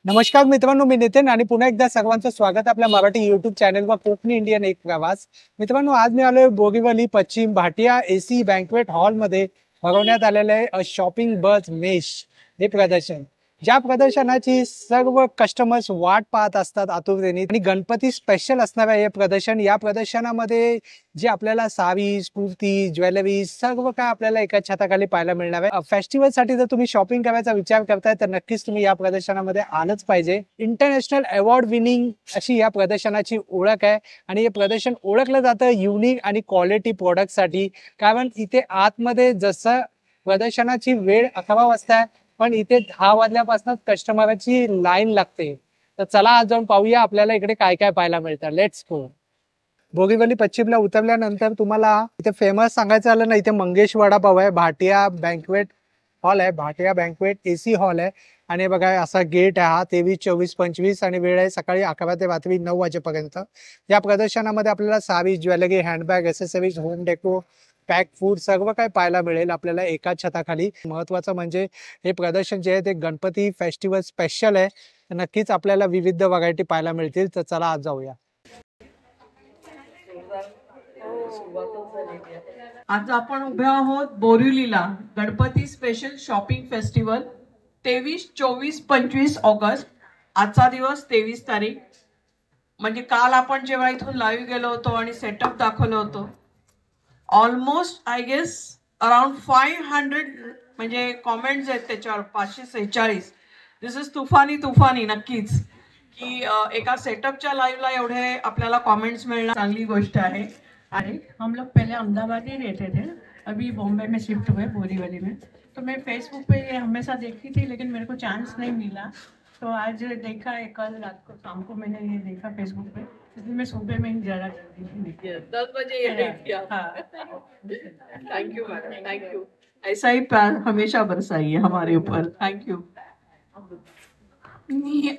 नमस्कार मित्रांनो, मी नितीन आणि पुन्हा एकदा सर्वांचं स्वागत आपल्या मराठी युट्यूब चॅनलवर कोकणी इंडियन एक प्रवास. मित्रांनो, आज मी आलोय बोरीवली पश्चिम भाटिया एसी बँक्वेट हॉलमध्ये भरवण्यात आलेले शॉपिंग बस मेश हे प्रदर्शन. ज्या प्रदर्शनाची सर्व कस्टमर्स वाट पाहत असतात आतुरतेने आणि गणपती स्पेशल असणारे हे प्रदर्शन. या प्रदर्शनामध्ये जे आपल्याला साडी, कुर्ती, ज्वेलरी सर्व काय आपल्याला एका छताखाली पाहायला मिळणार आहे. फेस्टिवलसाठी जर तुम्ही शॉपिंग करायचा विचार करताय तर नक्कीच तुम्ही या प्रदर्शनामध्ये आलंच पाहिजे. इंटरनॅशनल अवॉर्ड विनिंग अशी या प्रदर्शनाची ओळख आहे आणि हे प्रदर्शन ओळखलं जातं युनिक आणि क्वालिटी प्रोडक्टसाठी. कारण इथे आतमध्ये जसं प्रदर्शनाची वेळ 11 वाजता आहे, पण इथे 10 वाजल्यापासून कस्टमरची लाईन लागते. तर चला आज जाऊन पाहूया आपल्याला इकडे काय काय पाहायला मिळतं. Let's go. बोरीवली पश्चिमला उतरल्यानंतर तुम्हाला इथे फेमस सांगायचं झालं ना, इथे मंगेश वडापाव आहे, भाटिया बँक्वेट हॉल आहे, भाटिया बँक्वेट एसी हॉल आहे. आणि बघा असा गेट आहे हा 23, 24, 25 आणि वेळ आहे सकाळी 11 ते रात्री 9 वाजेपर्यंत. या प्रदर्शनामध्ये आपल्याला sari, jewellery, handbag, accessories, home deco, pack food सर्व काही पाहायला मिळेल आपल्याला एकाच छताखाली. महत्वाचं म्हणजे हे प्रदर्शन जे आहे ते गणपती फेस्टिवल स्पेशल आहे. तर नक्कीच आपल्याला विविध व्हरायटी पाहायला मिळतील. तर चला आज जाऊया. आज आपण उभे आहोत बोरिवलीला Ganpati special shopping festival 23, 24, 25 August. आजचा दिवस 23 तारीख. म्हणजे काल आपण जेव्हा इथून लाईव्ह गेलो होतो आणि सेटअप दाखवलं होतं, ऑलमोस्ट आय गेस अराउंड 500 म्हणजे कॉमेंट्स आहेत त्याच्यावर. 546. दिस इज तुफानी नक्कीच की एका सेटअपच्या लाईव्हला एवढे आपल्याला कॉमेंट्स मिळणं चांगली गोष्ट आहे. हम लोग पहले अहमदाबाद ही रहते थे, अभी बॉम्बे में शिफ्ट हुए बोरीवली में. तो मैं फेसबुक पे ये हमेशा देखती थी लेकिन मेरे को चांस नहीं मिला. तो आज देखा है, कल रात को शाम को मैंने ये देखा फेसबुक पे, इसलिए मैं सुबह में ही जरा जल्दी 10 बजे thank you madam, thank you. ऐसा ही प्यार हमेशा बरसाइए हमारे ऊपर. Thank you. मी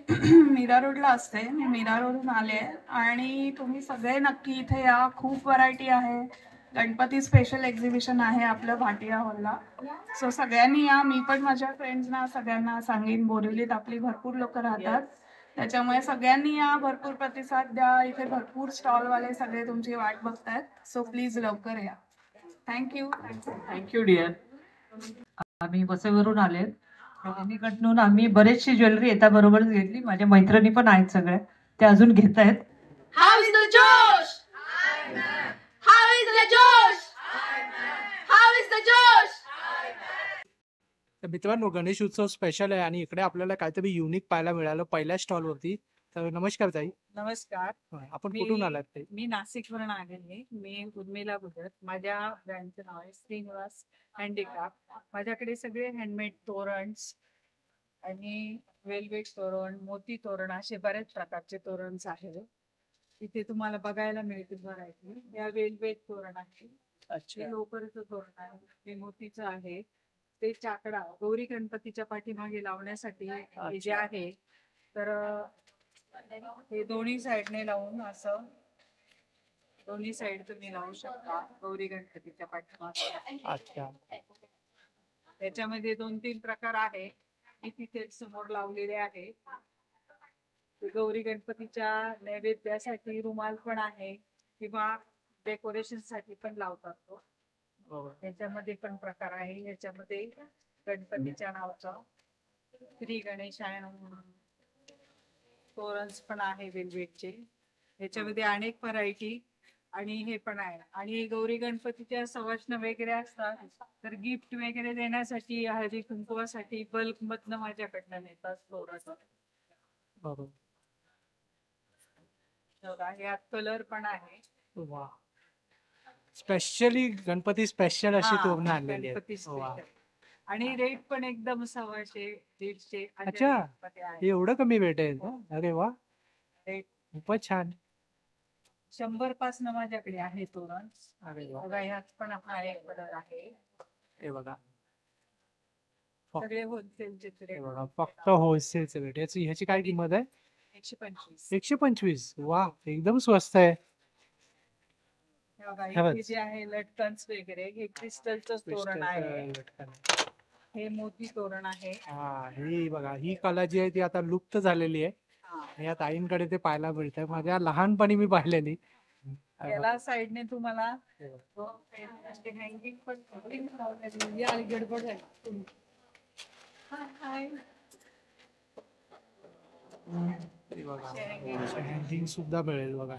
मीरा रोडला असते. मी मीरा रोडून आले आणि तुम्ही सगळे नक्की इथे या. खूप व्हरायटी आहे. गणपती स्पेशल एक्झिबिशन आहे आपलं भाटिया हॉलला. सो सगळ्यांनी या. मी पण माझ्या फ्रेंड्सना सगळ्यांना सांगेन. बोरिवलीत आपली भरपूर लोक राहतात, त्याच्यामुळे सगळ्यांनी या. भरपूर प्रतिसाद द्या. इथे भरपूर स्टॉलवाले सगळे तुमची वाट बघतायत. सो प्लीज लवकर या. थँक्यू. Thank you dear. आम्ही वसईवरून आले. दोन्हीकडून आम्ही बरेचशी ज्वेलरी येता बरोबरच घेतली. माझ्या मैत्रिणी पण आहेत सगळ्या, त्या अजून घेत आहेत. How is the Josh? How is the Josh? How is the Josh? तर मित्रांनो, गणेश उत्सव स्पेशल आहे आणि इकडे आपल्याला काहीतरी युनिक पाहायला मिळालं पहिल्या स्टॉल वरती. तर नमस्कार ताई. नमस्कार. आपण मी- कुठून आलात ताई? मी नाशिकवरून आलेली. मी उर्मिला गुजर. माझ्या ब्रँडचं नाव आहे श्रीनिवास हँडीक्राफ्ट. माझ्याकडे सगळे हँडमेड तोरणस आणि वेलवेट तोरण, मोती तोरण असे बरेच प्रकारचे तोरणस आहेत. इथे तुम्हाला बघायला मिळतील व्हरायटी. या वेलवेट तोरण आहे, हे लोकरचं तोरण आहे, हे मोतीचं आहे, ते चाकडा गौरी गणपतीच्या पाठीमागे लावण्यासाठी हे जे आहे. तर हे दोन्ही साईडने लावून असं दोन्ही साईड तुम्ही लावू शकता गौरी गणपतीच्या पाठीमागे. अच्छा. त्याच्यामध्ये 2-3 प्रकार आहे. मी तिथे समोर लावलेले आहे. गौरी गणपतीच्या नैवेद्यासाठी रुमाल पण आहे किंवा डेकोरेशन साठी पण लावतात तो. त्याच्यामध्ये पण प्रकार आहे. याच्यामध्ये गणपतीच्या नावाचा श्री गणेशाय तोरणस पण आहे वेलवेटचे. याच्यामध्ये अनेक व्हरायटी आणि हे पण आहे. आणि गौरी गणपतीच्या सवाष्ण वगैरे असतात, तर गिफ्ट वगैरे देण्यासाठी हळदी कुंकवासाठी बल्क मधनं माझ्याकडनं नेतात तोरण. यात कलर पण आहे. वा, स्पेशली गणपती स्पेशल अशी हा, तोरणं आणलेली गणपती आहेत. वा. special. आणि रेट पण एकदम 100-150 अशा अच्छा, रेटमध्ये आहे. एवढं कमी भेट आहे का? अरे वा, रेट खूपच छान. 100 पासन माझ्याकडे आहे तोरण. अरे वा, बघा ह्यात पण हा एक कलर आहे. हे बघा, सगळे होलसेलचे हे रेट. बघा, फक्त होलसेलचे भेट. ह्याची काय किंमत आहे? 125. 125. वा, एकदम स्वस्त आहे. हे बघा खरंच. इथे जे आहे लटकन्स वगैरे, हे क्रिस्टलचं तोरण आहे. लटकन. हे मोती तोरण आहे. हा, ही बघा, ही कला जी आहे ती आता लुप्त झालेली आहे. हा. या ताईंकडे ते पाहायला मिळतंय. माझ्या लहानपणी मी पाहिलेली. याला साईडने तुम्हाला हँगिंग पण लावलेली. या आणि गडबड झाली. हाय. हँगिंग सुद्धा मिळेल बघा.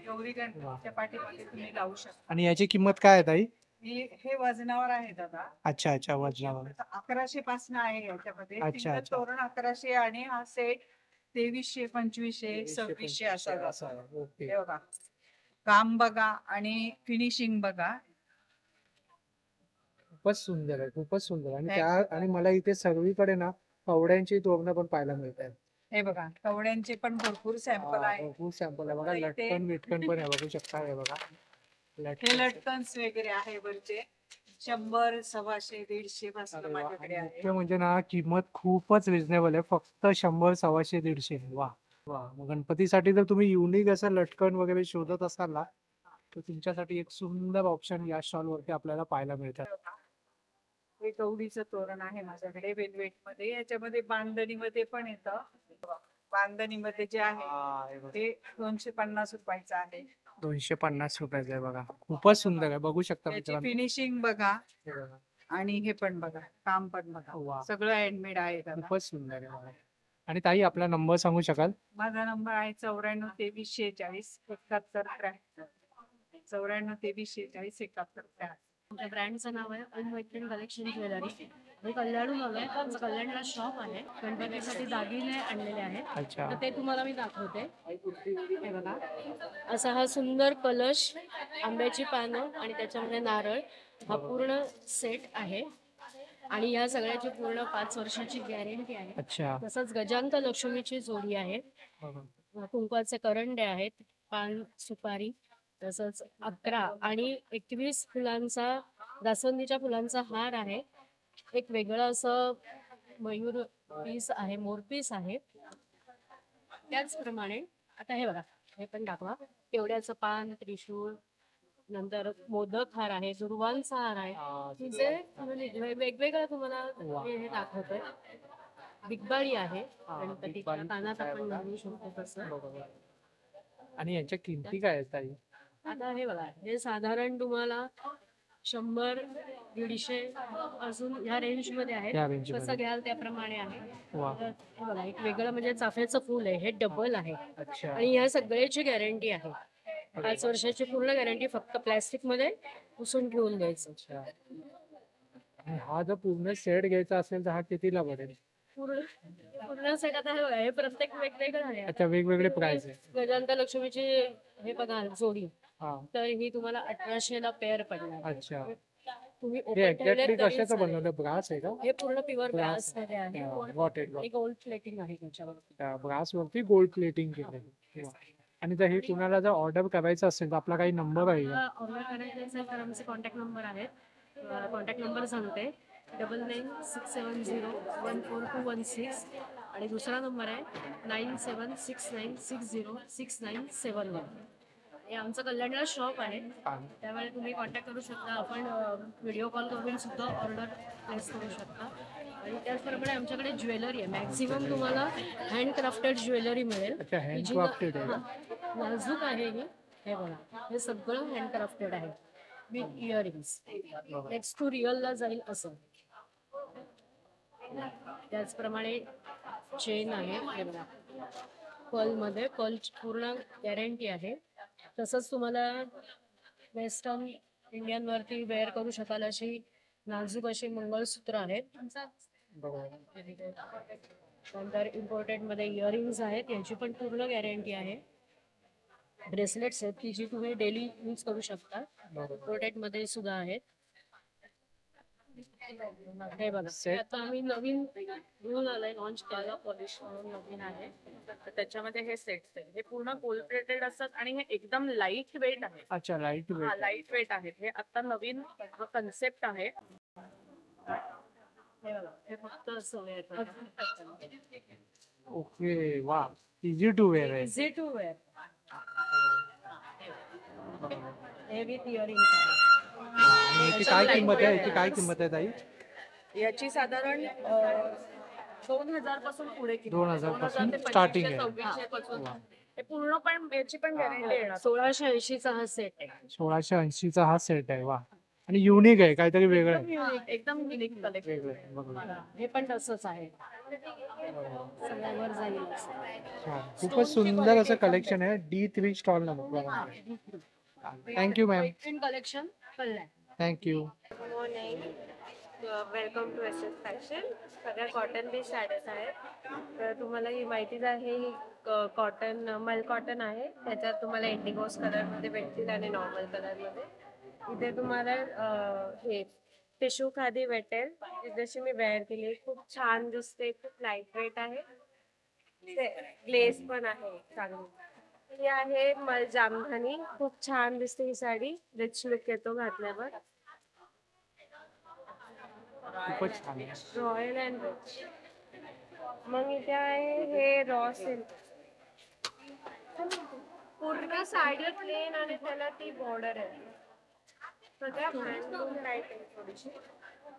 गौरी गणपतीच्या पाठीमागे तुम्ही लावू शकता. आणि याची किंमत काय आहे ताई? हे वजनावर आहे दादा. अच्छा अच्छा, वजनावर. 1100 पासून आहे याच्यामध्ये. अच्छा, सिंगल अच्छा. तोरण 1100 आणि हा सेट 2300, 2500, 2600 असा जातो. ओके. हे बघा, काम बघा आणि फिनिशिंग बघा. खूपच सुंदर आहे, खूपच सुंदर. आणि Thank आणि मला इथे सगळीकडे ना कवड्यांची तोरणं पण पाहायला मिळत आहेत. हे बघा, कवड्यांचे पण भरपूर सॅम्पल आहे. भरपूर सॅम्पल आहे बघा. इथे- लटकन विटकन पण आहे, बघू शकता. हे बघा, हे लटकन्स वगैरे आहे वरचे 100, 125, 150 पासून अरे वा. माझ्याकडे आणि आहे. मुख्य म्हणजे ना किंमत खूपच रिझनेबल आहे, फक्त 100, 125, 150. वा वा. मग गणपतीसाठी जर तुम्ही युनिक असं लटकन वगैरे शोधत असाल ना, तर तुमच्यासाठी एक सुंदर ऑप्शन या स्टॉल वरती आपल्याला पाहायला मिळतात. हे गौरीचं तोरण आहे माझ्याकडे वेलवेट मध्ये. याच्यामध्ये बांधणीमध्ये पण येतं. बांधणीमध्ये जे आहे हे बघा. ते 250 रुपयाचं आहे. 250 रुपयाचं आहे बघा. खूपच सुंदर आहे, बघू शकता त्याची मित्रांनो. फिनिशिंग बघा हे बघा. आणि हे पण बघा, काम पण बघा. वा. सगळं हँडमेड आहे दादा. खूपच सुंदर आहे बघा. आणि ताई, आपला नंबर सांगू शकाल? माझा नंबर आहे 94 23 46 71 73. 94 23 46 71 73. आमच्या ब्रँडचं नाव आहे अनवैत्रीण कलेक्शन ज्वेलरी. मी कल्याणहून आलोय. आमचं कल्याणला शॉप आहे. गणपतीसाठी दागिने आणलेले आहेत. अच्छा. तर ते तुम्हाला मी दाखवते. हे बघा, असा हा सुंदर कलश, आंब्याची पानं आणि त्याच्यामध्ये नारळ, हा पूर्ण सेट आहे. आणि या सगळ्याची पूर्ण 5 वर्षाची गॅरंटी आहे. अच्छा. तसंच गजांत लक्ष्मीची जोडी आहे. बघा. कुंकवाचे करंडे आहेत, पान सुपारी, तसंच 11 आणि 21 फुलांचा, जास्वंदीच्या फुलांचा हार आहे. एक वेगळं असं मयूर पीस आहे, मोरपीस आहे. त्याचप्रमाणे आता हे बघा, हे पण दाखवा. केवड्याचं पान, त्रिशूळ, नंतर मोदक हार आहे, दुर्वांचा हार आहे. म्हणजे वेगवेगळं तुम्हाला हे दाखवतोय. बिगबाळी आहे गणपतीच्या बिगबाळी कानात आहे आपण बघा. घालू शकतो तसं. बरोबर. आणि यांच्या किमती काय आहेत ताई? आता हे बघा, हे साधारण तुम्हाला 100, 150 अजून ह्या रेंज मध्ये आहे. या range कसं मध्ये. घ्याल त्याप्रमाणे आहे. वा. तर हे बघा, एक वेगळं म्हणजे चाफ्याचं फुल आहे, हे डबल आहे. अच्छा. आणि ह्या सगळ्याची गॅरंटी आहे. 5 वर्षाची पूर्ण गॅरंटी. फक्त प्लॅस्टिक मध्ये पुसून ठेवून द्यायचं. अच्छा. आणि हा जर पूर्ण सेट घ्यायचा असेल तर हा कितीला पडेल? पूर्ण सेट आता हे बघा, हे प्रत्येक वेगवेगळं आहे. अच्छा, वेगवेगळे प्राइस आहे. गजांत लक्ष्मीची हे बघा जोडी, हा. तर ही तुम्हाला 1800 ला पेअर पडणार. अच्छा. तुम्ही हे open एक्झॅक्टली ठेवलेत तरी कशाचं चालेल. बनवलं? ब्रास आहे का? हे पूर्ण प्युअर Brass. ब्रास मध्ये आहे. Got it, got आणि गोल्ड प्लेटिंग आहे त्याच्यावर. ब्रास वरती गोल्ड प्लेटिंग केलंय. वा. आणि जर हे कुणाला जर ऑर्डर करायचं असेल तर आपला काही नंबर आहे का? ऑर्डर करायचं असेल तर आमचे कॉन्टॅक्ट नंबर आहेत. कॉन्टॅक्ट नंबर सांगते, 9967014216. आणि दुसरा नंबर आहे 9769606971. हे आमचं कल्याणला शॉप आहे. त्यामुळे तुम्ही कॉन्टॅक्ट करू शकता. आपण व्हिडिओ कॉल करून सुद्धा ऑर्डर प्लेस करू शकता. आणि त्याचप्रमाणे आमच्याकडे ज्वेलरी आहे. मॅक्झिमम तुम्हाला हँडक्राफ्टेड ज्वेलरी मिळेल. अच्छा, की जी हँडक्राफ्टेड आहे. नाजूक आहे ही. हे बघा, हे सगळं हँडक्राफ्टेड आहे विथ इयरिंग्स. नेक्स्ट टू रिअलला जाईल असं. त्याचप्रमाणे चेन आहे. हे बघा, पर्लमध्ये, पर्ल पूर्ण गॅरंटी आहे. तसंच तुम्हाला वेस्टर्न इंडियन वरती वेअर करू शकाल अशी नाजूक अशी मंगळसूत्र आहेत. नंतर इम्पोर्टेड मध्ये इयरिंग्स आहेत, यांची पण पूर्ण गॅरंटी आहे. ब्रेसलेट्स आहेत की जी तुम्ही डेली यूज करू शकता. इम्पोर्टेड मध्ये सुद्धा आहेत. हे बघा, हे आता आम्ही नवीन घेऊन आलोय, लॉन्च केलं, पॉलिश म्हणून नवीन आहे. तर त्याच्यामध्ये हे सेट्स आहेत. हे पूर्ण गोल्ड प्लेटेड असतात आणि हे एकदम लाईट वेट आहे. अच्छा, लाईट हा, वेट. लाईट वेट आहेत. हे आता नवीन कन्सेप्ट आहे. हे बघा, हे फक्त असं वेअर करायचं. ओके. वा. इझी टू वेअर आहे. Easy to wear. हे विथ इयरिंग्स आहे. आणि याची काय किंमत आहे? याची काय किंमत आहे ताई? याची साधारण 2000 पासून पुढे किंमत आहे. 2000 पासून 2000 ते starting आहे. 2500 पासून हे पूर्ण पण याची पण गॅरंटी येणार. 1680चा हा सेट आहे. 1680चा हा सेट आहे. वा, आणि युनिक आहे, काहीतरी वेगळं आहे. एकदम युनिक कलेक्शन. वेगळं आहे. बघा. हे पण तसंच आहे. सगळ्यावर जाईल असं. छान. खूपच सुंदर असं कलेक्शन आहे. D3 stall number. Thank you ma'am. Collection Kalyan. Thank you. Morning, welcome to S S fashion. सगळ्या कॉटन बेस साड्याच आहेत. तर तुम्हाला ही माहितीच आहे, ही कॉटन मल कॉटन आहे. त्याच्यात तुम्हाला इंडिगोस कलरमध्ये भेटतील आणि नॉर्मल कलरमध्ये. इथे तुम्हाला हे टिश्यू खादी भेटेल, जशी मी वेअर केली. खूप छान दिसते, खूप लाईट वेट आहे. ग्लेस पण आहे चांगली. ही आहे मल जामधानी. खूप छान दिसते ही साडी, रिच लुक येतो घातल्यावर. खूपच छान आहे. Royal and rich. मग इथे आहे हे रॉ सिल्क. पूर्ण साडी प्लेन आणि त्याला ती बॉर्डर आहे. सगळ्या हँडलूम टाईप आहे थोडीशी.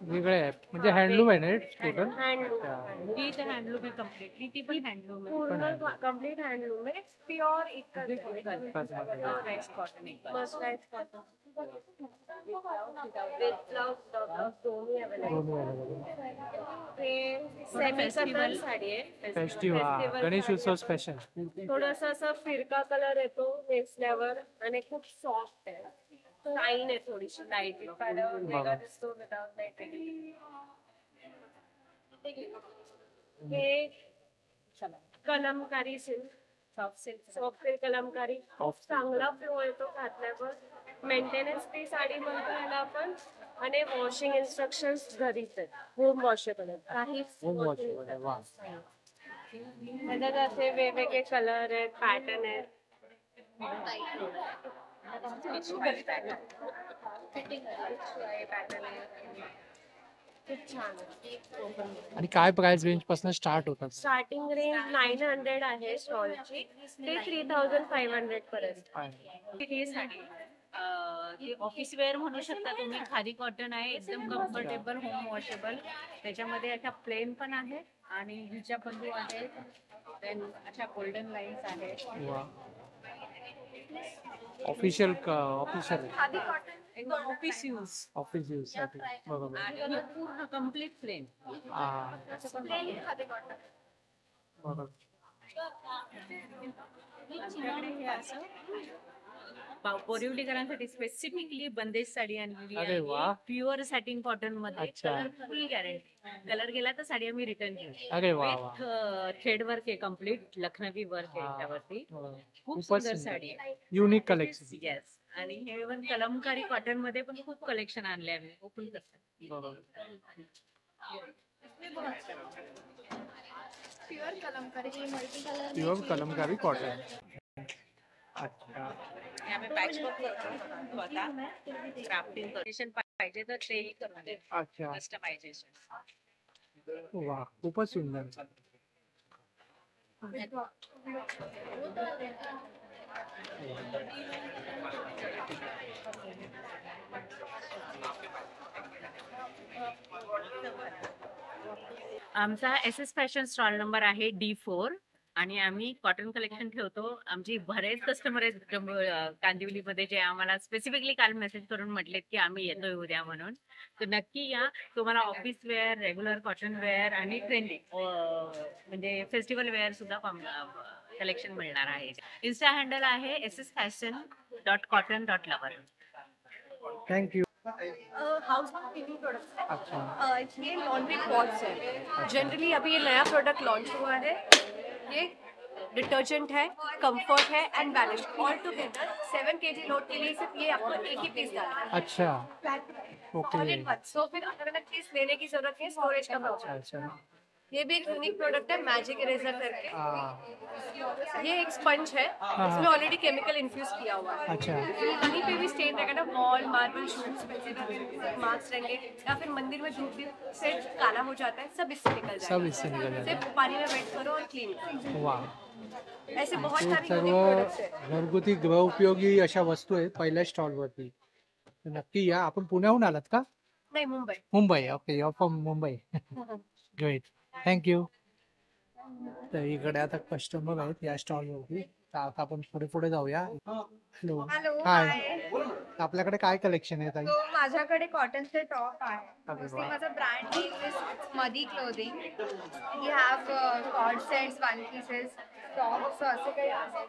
वेगळे आहे, म्हणजे हँडलूम आहे ना टोटल. हँडलूम ही तर हँडलूम आहे कम्प्लिटली. ती पण हँडलूम आहे. पूर्ण कम्प्लीट हँडलूम आहे. प्युअर इतकं राईस कॉटन एकदम. मस्टराइज कॉटन विथ ब्लाउज दोन्ही अवेलेबल. हे सेमी कलर साडी आहे. फेस्टिवल गणेश उत्सव स्पेशल. थोडस असं फिरका कलर येतो नेसल्यावर आणि खूप सॉफ्ट आहे. शाईन आहे थोडीशी. लाईट वेगळा दिसतो विदाउट लाईट. हे Kalamkari silk, soft silk Kalamkari. खूप चांगला फ्लो येतो घातल्यावर. मेंटेनन्स फ्री साडी म्हणतो याला आपण. आणि वॉशिंग इन्स्ट्रक्शन्स घरीच आहेत. होम वॉशेबल आहेत. काहीच होम वॉशेबल आहे. वा. त्याच्यात असे वेगवेगळे कलर आहेत, पॅटर्न आहेत. खूप छान आहे. आणि काय प्राइस रेंज पासून स्टार्ट होतात? स्टार्टिंग रेंज 900 आहे स्टॉलची, ते 3500 पर्यंत. ही साडी ती ऑफिस वेअर म्हणू शकता तुम्ही. खादी कॉटन आहे, एकदम कम्फर्टेबल, होम वॉशेबल. त्याच्यामध्ये अशा प्लेन पण आहे आणि हिच्या पल्लू आहे. देन अशा गोल्डन लाईन्स आहेत. वा. ऑफिशियल खादी कॉटन एकदम ऑफिस यूज. ऑफिस यूज साठी. बरोबर. आणि पूर्ण कम्प्लीट प्लेन. हा. खादी कॉटन. बरोबर. आमच्याकडे हे असं बोरिवलीकरांसाठी स्पेसिफिकली बंदेज साडी आणलेली अरे आहे. वा. प्युअर सॅटिन कॉटन मध्ये. अच्छा. कलर फुल गॅरंटी. कलर गेला तर साडी आम्ही रिटर्न घेऊ. अरे वा वा. थ्रेड वर्क आहे कम्प्लीट. लखनवी वर्क आहे हा. त्यावरती. बरोबर. खूप खूपच सुंदर सुंदर. साडी आहे. Unique collection. येस. आणि हे पण कलमकारी कॉटन मध्ये पण खूप कलेक्शन आणले आम्ही. ओपन करतात. बरोबर. Pure Kalamkari multi colour. Pure Kalamkari cotton. अच्छा. हे आम्ही पॅच वर्क करतो आता. क्राफ्टिंग कलेक्शन पाहिजे तर तेही करून देतो. अच्छा. कस्टमायझेशन. वा, खूपच सुंदर. आमचा S S fashion stall number आहे D4 आणि आम्ही कॉटन कलेक्शन ठेवतो. आमची बरेच कस्टमर आहेत कांदिवलीमध्ये जे आम्हाला स्पेसिफिकली काल मेसेज करून म्हटलेत की आम्ही येतोय उद्या म्हणून. तर नक्की या. तुम्हाला office wear, regular cotton wear आणि ट्रेंडी म्हणजे फेस्टिवल वेअर सुद्धा कलेक्शन मिळणार आहे. इन्स्टा हँडल आहे ss.fashion.cotton.lover. Thank you. House cleaning products है। अच्छा. ये लॉन्ड्री पॉट्स है। जनरली अभी ये नया प्रोडक्ट लॉन्च हुआ है। ये डिटर्जेंट है, कंफर्ट है and balance. All together 7 kg load के लिए सिर्फ ये आपको एक ही पीस डालना है। अच्छा. Okay. All in one. So फिर अलग अलग चीज लेने की जरूरत नहीं, स्टोरेज का प्रॉब्लम। अच्छा. ये भी एक यूनिक प्रोडक्ट है, मैजिक इरेजर करके। हाँ. ये एक स्पंज है, इसमें ऑलरेडी केमिकल इन्फ्यूज किया हुआ है। अच्छा. कहीं पे भी स्टेन रहेगा ना, वॉल, मार्बल, शूज पे मार्क्स रहेंगे या फिर मंदिर में धूप से काला हो जाता है, सब इससे निकल सब जाएगा। इससे निकल जाएगा. सिर्फ पानी में वेट करो और क्लीन करो। वा. ऐसे बहुत हे सारी सर्व यूनिक प्रोडक्ट्स है। घरगुती गृह उपयोगी अशा वस्तू आहेत पहिल्या स्टॉल वरती. तर नक्की या. आपण पुण्याहून आलात का? नाही, Mumbai. Mumbai. Okay, you are from Mumbai. Great, thank you. तर इकडे आता कस्टमर आहेत या स्टॉलवरती. तर आता आपण पुढे पुढे जाऊया. हॅलो. हॅलो, हाय. हाय. आपल्याकडे काय कलेक्शन आहे ताई? तो माझ्याकडे कॉटनचे टॉप आहे. अरे मोस्टली वा. माझा brand name is Madi clothing. We have cord sets, one pieces, tops असे काही आहे.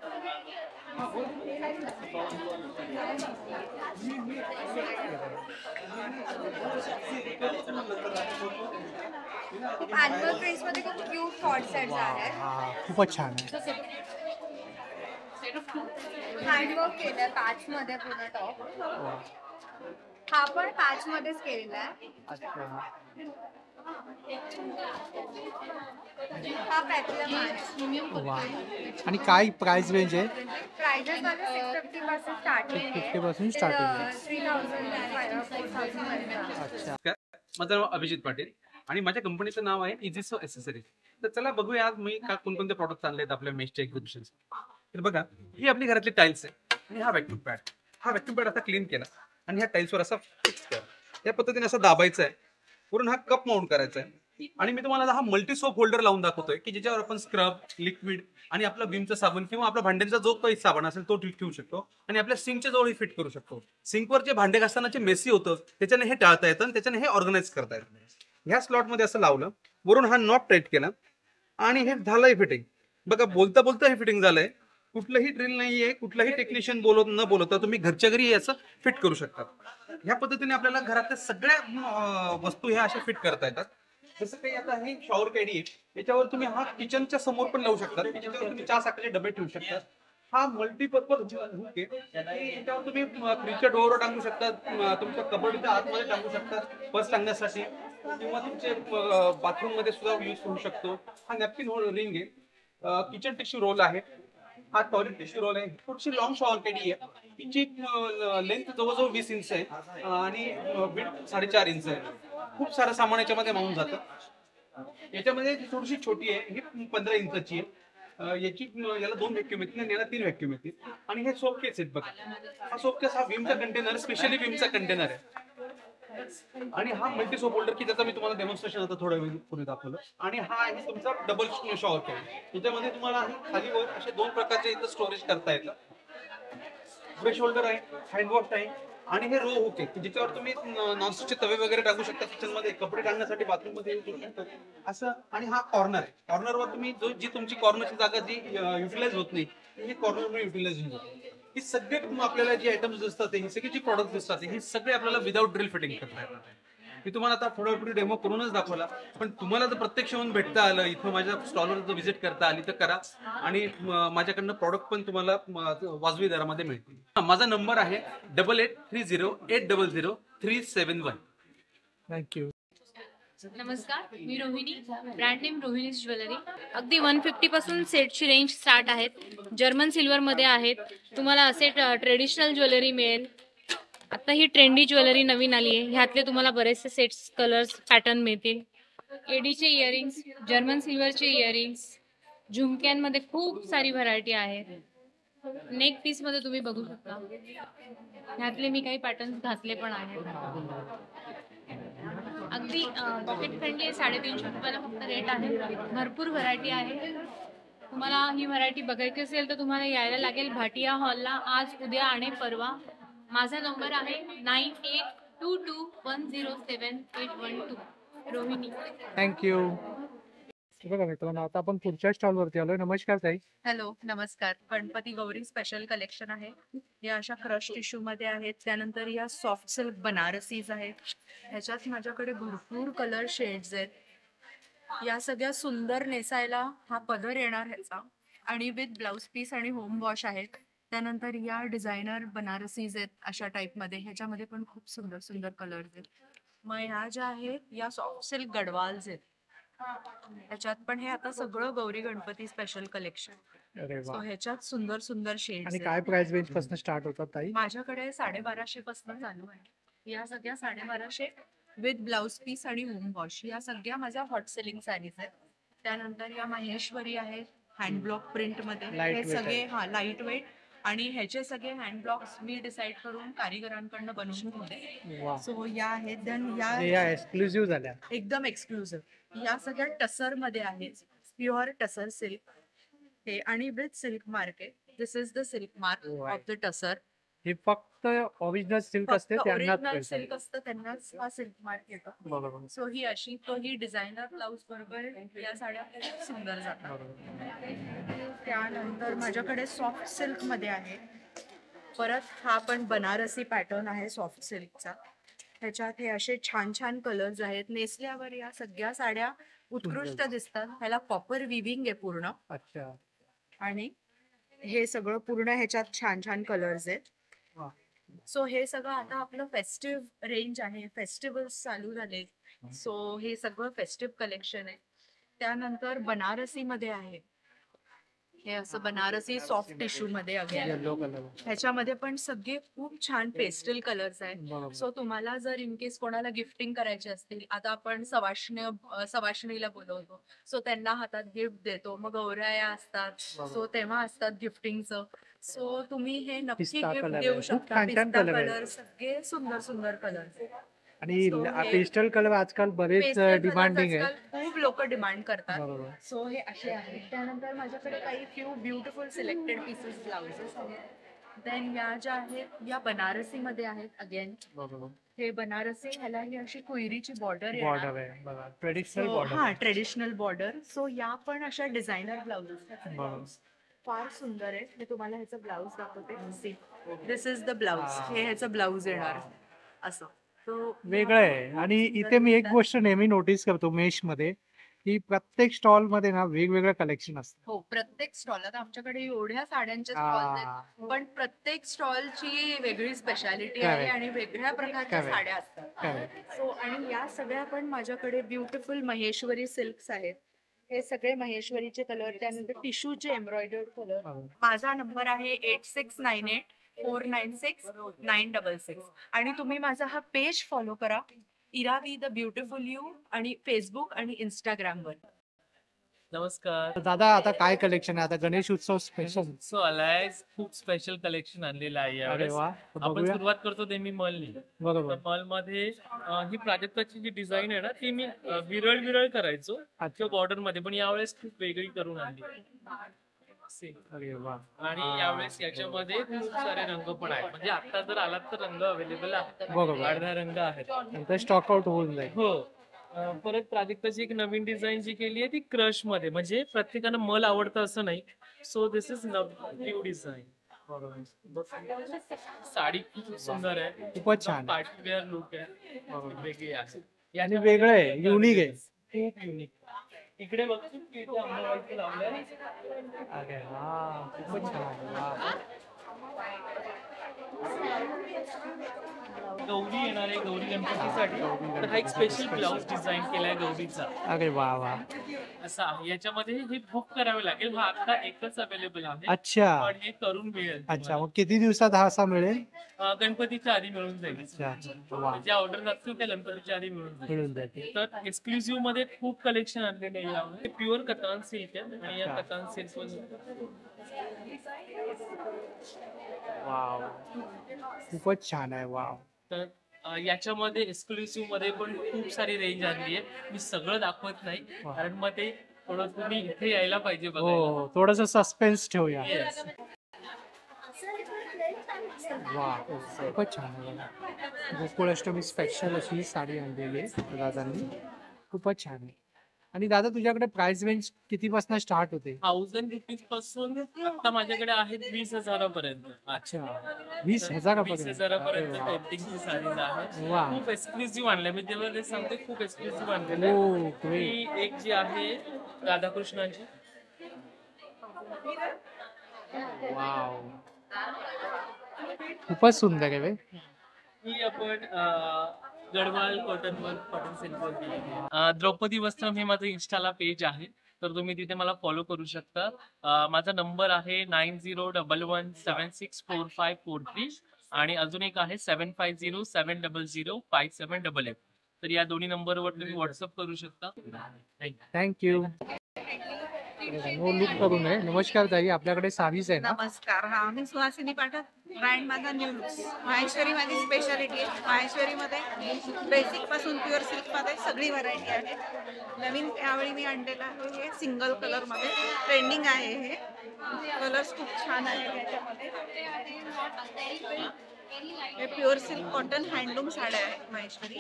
खूप अॅनिमल प्रिंट्स मध्ये खूप क्यूट कॉर्ड सेट्स आहेत. हा, खूपच छान आहे. हँडवर्क केलंय पॅच मध्ये पूर्ण टॉप. वा. हा पण पॅच मध्येच केलेला आहे. अच्छा. हा पेप्लम आहे. वा. आणि काय प्राइस रेंज आहे? प्राइजेस मध्ये 650 पासून स्टार्टिंग आहे. 650 पासून starting आहे. 3000 4000 पर्यंत. अच्छा. माझं नाव अभिजित पाटील आणि माझ्या कंपनीचं नाव आहे इझिसो एसेसरीज. तर चला बघूया आज मी कोणकोणते प्रॉडक्ट आणले आहेत आपल्या मेशच्या एक्झिबिशन. तर बघा, ही आपली घरातली टाईल्स आहे आणि हा व्हॅक्यूम पॅड. हा व्हॅक्यूम पॅड असा क्लीन केला आणि ह्या टाईल्सवर असा फिक्स केला. या पद्धतीने असं दाबायचं आहे. वरून हा कप माउंट करायचा आहे आणि मी तुम्हाला हा मल्टी सोप होल्डर लावून दाखवतोय की ज्याच्यावर आपण स्क्रब, लिक्विड आणि आपला विमचा साबण किंवा आपला भांड्यांचा जो काही साबण असेल तो ठेवू शकतो आणि आपल्या सिंकच्या जवळही फिट करू शकतो. सिंकवर जे भांडे घासताना जे मेसी होतं त्याच्याने हे टाळता येतं आणि त्याच्याने हे ऑर्गनाइज करता येतं. ह्या स्लॉटमध्ये असं लावलं, वरून हा नॉब टाईट केला आणि हे झालंय फिटिंग. बघा, बोलता बोलता हे फिटिंग झालंय. कुठलंही ड्रिल नाहीये, कुठलाही टेक्निशियन न बोलवता तुम्ही घरच्या घरी याचं फिट करू शकता. ह्या पद्धतीने आपल्याला घरातल्या सगळ्या वस्तू ह्या अशा फिट करता येतात. जसं काही आता हे शॉवर कॅडी आहे, याच्यावर तुम्ही हा किचनच्या समोर पण लावू शकता. याच्यावर तुम्ही चहा साखरेचे डबे ठेवू शकता. हा मल्टीपर्पज हुक आहे. याच्यावर तुम्ही फ्रीजच्या डोअरवर टांगू शकता, तुमच्या कबडच्या आतमध्ये टांगू शकता पर्स टांगण्यासाठी, किंवा तुमचे बाथरूम मध्ये सुद्धा यूज होऊ शकतो. हा नॅपकिन रिंग आहे. किचन टिश्यू रोल आहे. हा टॉयलेट टिश्यू रोल आहे. थोडीशी लॉंग शॉवर कॅडी आहे. हिची लेंथ जवळजवळ 20 इंच आहे आणि विड्थ 4.5 इंच आहे. खूप सारं सामान याच्यामध्ये मावून जातं. याच्यामध्ये थोडीशी छोटी आहे, ही 15 इंचाची आहे. याला 2 व्हॅक्यूम येतील आणि याला 3 व्हॅक्यूम येतील. आणि हे सोप केस आहेत बघा. हा सोप केस हा विमचा कंटेनर, स्पेशली विमचा कंटेनर आहे. आणि हा मल्टी सोप होल्डर की ज्याचा मी तुम्हाला डेमॉन्स्ट्रेशन आता थोड्या वेळ पूर्वी दाखवलं. आणि हा आहे तुमचा डबल शॉवर कॅडी. याच्यामध्ये तुम्हाला खाली वर असे 2 प्रकारचे इथं स्टोरेज करता येतं. ब्रश होल्डर आहे, हँडवॉश आहे आणि हे रो हुक आहे की ज्याच्यावर तुम्ही नॉनस्टिकचे तवे वगैरे टाकू शकता किचन मध्ये, कपडे टाकण्यासाठी बाथरूम मध्ये यूज करू शकता असं. आणि हा कॉर्नर आहे. कॉर्नरवर तुम्ही जी तुमची कॉर्नरची जागा जी युटिलाइज होत नाही ही कॉर्नर युटिलाइज होऊन जाते. ही सगळे आपल्याला जी आयटम्स दिसतात, ही सगळी जी प्रॉडक्ट दिसतात, ही सगळे आपल्याला विदाउट ड्रिल फिटिंग करता येतात. मी तुम्हाला आता थोडा वेळ डेमो करूनच दाखवला, पण तुम्हाला जर प्रत्यक्ष येऊन भेटता आलं, इथं माझ्या स्टॉलवर जर व्हिजिट करता आली तर करा आणि माझ्याकडनं प्रॉडक्ट पण तुम्हाला वाजवी दरामध्ये मिळतील. माझा नंबर आहे 8830800371. थँक्यू. नमस्कार, मी Rohini. Brand name Rohini's jewellery. अगदी 150 पासून सेटची रेंज स्टार्ट आहेत. जर्मन सिल्वर मध्ये आहेत. तुम्हाला असे ट्रेडिशनल ज्वेलरी मिळेल. आता ही ट्रेंडी ज्वेलरी नवीन आली आहे. ह्यातले तुम्हाला बरेचसे सेट्स, कलर्स, पॅटर्न मिळतील. एडीचे इयरिंग्स, जर्मन सिल्वरचे इयरिंग्स, झुमक्यांमध्ये खूप सारी व्हरायटी आहे. नेक पीस मध्ये तुम्ही बघू शकता. ह्यातले मी काही पॅटर्न घातले पण आहेत. अगदी पॉकेट फ्रेंडली आहे. 350 रुपयाला फक्त रेट आहे. भरपूर व्हरायटी आहे. तुम्हाला ही व्हरायटी बघायची असेल तर तुम्हाला यायला लागेल भाटिया हॉलला आज, उद्या आणि परवा. माझा नंबर आहे 9822107812. रोहिणी. थँक्यू. बघा मित्रांनो, आता आपण पुढच्या स्टॉल वरती आलोय. नमस्कार ताई. हॅलो, नमस्कार. गणपती गौरी स्पेशल कलेक्शन आहे. या अशा क्रश टिश्यू मध्ये आहेत. त्यानंतर या सॉफ्ट सिल्क बनारसीज आहेत. ह्याच्यात माझ्याकडे भरपूर कलर शेड्स आहेत. या सगळ्या सुंदर नेसायला हा पदर येणार ह्याचा आणि विथ ब्लाउज पीस आणि होम वॉश आहेत. त्यानंतर या डिझायनर बनारसीज आहेत अशा टाईपमध्ये. ह्याच्यामध्ये पण खूप सुंदर सुंदर कलर्स आहेत. मग ह्या ज्या आहेत या सॉफ्ट सिल्क गडवाल्स आहेत. ह्याच्यात पण हे आता सगळं गौरी गणपती स्पेशल कलेक्शन. अरे वा. ह्याच्यात सुंदर सुंदर शेड्स आणि काय प्राइस रेंज पासून स्टार्ट होतात ताई? माझ्याकडे 1250 पासून चालू आहे. या सगळ्या 1250 विथ ब्लाउज पीस आणि होम वॉश. या सगळ्या माझ्या हॉट सेलिंग साडीज आहेत. त्यानंतर या माहेश्वरी आहेत हँड ब्लॉक प्रिंट मध्ये. हे सगळे लाईट वेट आणि ह्याचे सगळे हँड ब्लॉक्स मी डिसाईड करून कारिगरांकडनं बनवून होते. वा. सो या आहेत. देन या या एक्सक्लुझिव्ह झाल्या. एकदम एक्सक्लुझिव्ह या सगळ्या टसर मध्ये आहेत. प्युअर टसर सिल्क हे आणि विथ सिल्क मार्क आहे. This is the silk mark of the tussar. हे फक्त ओरिजिनल सिल्क असते त्यांनाच ओरिजिनल मिळतं. सिल्क असतं त्यांनाच हा सिल्क मार्क येतो. बरोबर. सो ही अशी तो ही डिझायनर ब्लाउज बरोबर या साड्या खूप सुंदर जातात. त्यानंतर माझ्याकडे सॉफ्ट सिल्क मध्ये आहे. परत हा पण बनारसी पॅटर्न आहे सॉफ्ट सिल्कचा. ह्याच्यात हे असे छान छान कलर्स आहेत. नेसल्यावर या सगळ्या साड्या उत्कृष्ट दिसतात. ह्याला कॉपर विविंग आहे पूर्ण. अच्छा. आणि हे सगळं पूर्ण ह्याच्यात छान छान कलर्स आहेत. सो हे सगळं आता आपलं फेस्टिव्ह रेंज आहे. फेस्टिवल्स चालू झाले. सो हे सगळं फेस्टिव्ह कलेक्शन आहे. त्यानंतर बनारसी मध्ये आहे. हे असं बनारसी सॉफ्ट टिश्यू मध्ये अगेन. Yellow colour. ह्याच्यामध्ये पण सगळे खूप छान पेस्टल कलर्स आहेत. बरोबर. सो तुम्हाला जर इन केस कोणाला गिफ्टिंग करायची असतील, आता आपण सवाष्णीला बोलवतो, सो त्यांना हातात गिफ्ट देतो, मग गौराया असतात, सो तेव्हा असतात गिफ्टिंगचं. सो तुम्ही हे नक्की पिस्ता गिफ्ट कलर देऊ आहे. खूप शकता. छान छान पिस्ता कलर आहेत. कलर सगळे सुंदर सुंदर कलर. आणि So हे- पेस्टल कलर आजकाल बरेच डिमांडिंग आहे. खूप लोक डिमांड करतात. बरोबर. सो हे असे आहेत. त्यानंतर माझ्याकडे काही few beautiful selected pieces blouses आहेत. देन या ज्या आहेत या बनारसी मध्ये आहेत अगेन. बरोबर. हे बनारसी ह्याला ही अशी कोयरीची बॉर्डर बॉर्डर आहे बघा. ट्रेडिशनल हा बॉर्डर. Traditional border. सो या पण अशा डिझायनर ब्लाउजेस बरोबर. फार सुंदर आहे. मी तुम्हाला ह्याचं ब्लाउज दाखवते. See this is the blouse. हे ह्याचं ब्लाउज येणार असं. So, वेगळं आहे. आणि इथे मी एक गोष्ट नेहमी नोटीस करतो मेश मध्ये, की प्रत्येक स्टॉल मध्ये ना वेगवेगळं कलेक्शन असतं. हो, प्रत्येक स्टॉल. आता आमच्याकडे एवढ्या साड्यांचे स्टॉल आहेत, पण प्रत्येक स्टॉलची वेगळी स्पेशालिटी आहे Correct. आणि वेगळ्या प्रकारच्या Correct. साड्या असतात. Correct. सो आणि या सगळ्या पण माझ्याकडे ब्युटिफुल महेश्वरी सिल्क्स आहेत. हे सगळे महेश्वरीचे कलर. त्यानंतर टिश्यूचे एम्ब्रॉयडर्ड कलर. माझा नंबर आहे 8698496966 आणि तुम्ही माझा हा पेज फॉलो करा, इरावी द ब्युटिफुल यू, आणि फेसबुक आणि इंस्टाग्रामवर. नमस्कार. दादा आता काय कलेक्शन आहे? आता गणेश उत्सव स्पेशल. सो आलाय खूप स्पेशल कलेक्शन आणलेलं आहे अरे यावेळेस. वा. आपण बघूया. सुरुवात करतो ते मी मलनी. बरोबर. मल मध्ये ही प्राजक्ताची जी डिझाईन आहे ना ती मी विरळ करायचो आजच्या बॉर्डर मध्ये, पण यावेळेस खूप वेगळी करून आणली. अरे वा. आणि यावेळेस याच्यामध्ये खूप सारे रंग पण आहेत. म्हणजे आता जर आलात तर रंग अवेलेबल आहेत. बरोबर. अर्धा रंग आहेत. नंतर स्टॉक आउट होऊन जाईल. हो. परत प्राजक्ताची एक नवीन डिझाईन जी केली आहे ती क्रश मध्ये. म्हणजे प्रत्येकानं मल आवडतं असं नाही. So this is new design. Sari खूप सुंदर आहे. खूपच छान. पार्टी वेअर लुक आहे. वेगळी आहे. आणि वेगळं आहे, युनिक आहे. खूप युनिक. इकडे बघतो इथे अंबाबाईचं लावलंय. अरे वा. खूपच छान. वा. गौरी येणार आहे. गौरी गणपतीसाठी तर हा एक स्पेशल ब्लाउज डिझाईन केलाय गौरीचा. अरे वा वा. असा आहे. याच्यामध्ये हे बुक करावे लागेल. हा आता एकच अवेलेबल आहे. अच्छा. पण हे करून मिळेल. अच्छा, मग किती दिवसात हा असा मिळेल? गणपतीच्या आधी मिळून जाईल. अच्छा. वा. जे ऑर्डर असतील ते गणपतीच्या आधी मिळून मिळून जाईल. तर एक्सक्लुझिव्ह मध्ये खूप कलेक्शन आणलेले आहे यामध्ये. प्युअर कतान सिल्क आहे आणि या कतान सिल्क वाव. खूपच छान आहे. वाव. तर याच्यामध्ये एक्सक्लुझिव्ह मध्ये पण खूप सारी रेंज आणली आहे. मी सगळं दाखवत नाही कारण मग ते थोडं तुम्ही इथे यायला पाहिजे बघायला. हो, थोडस सस्पेन्स ठेवूया. Yes. वा. खूपच छान आहे बघा. गोकुळाष्टमी स्पेशल अशी साडी आणलेली आहे दादांनी. खूपच छान आहे. आणि दादा तुझ्याकडे प्राइस रेंज किती पासून स्टार्ट होते? 1000 रुपीज पासून आता माझ्याकडे आहेत 20,000 पर्यंत. अच्छा. 20,000 20,000 पेंटिंगची साडी आहे. वा. खूप एक्सक्लुझिव्ह आणलंय. मी जेव्हा ते सांगते खूप एक्सक्लुझिव्ह आणलेलं हो, आहे. great. ही एक जी आहे राधाकृष्णाची. वाव. खूपच सुंदर आहे बे. ही आपण गडवाल कॉटन सिल्क. द्रौपदी वस्त्रम हे माझं इन्स्टाला पेज आहे, तर तुम्ही तिथे मला फॉलो करू शकता. माझा नंबर आहे 9011764543 आणि अजून एक आहे 7507005788. तर या दोन्ही नंबरवर तुम्ही व्हॉट्सअप करू शकता. थँक्यू. नो लुक करून आहे. नमस्कार ताई, आपल्याकडे साडीज आहे ना? नमस्कार. हा, मी सुहासिनी पाठक. ब्रँड माझा न्यू लुक. माहेश्वरी माझी स्पेशालिटी आहे. माहेश्वरीमध्ये बेसिक पासून प्युअर सिल्क मध्ये सगळी व्हरायटी आहे. नवीन यावेळी मी आणलेलं आहे हे सिंगल कलर मध्ये ट्रेंडिंग आहे. हे कलर्स खूप छान आहे याच्यामध्ये. हे प्युअर सिल्क कॉटन हँडलूम साड्या आहेत माहेश्वरी.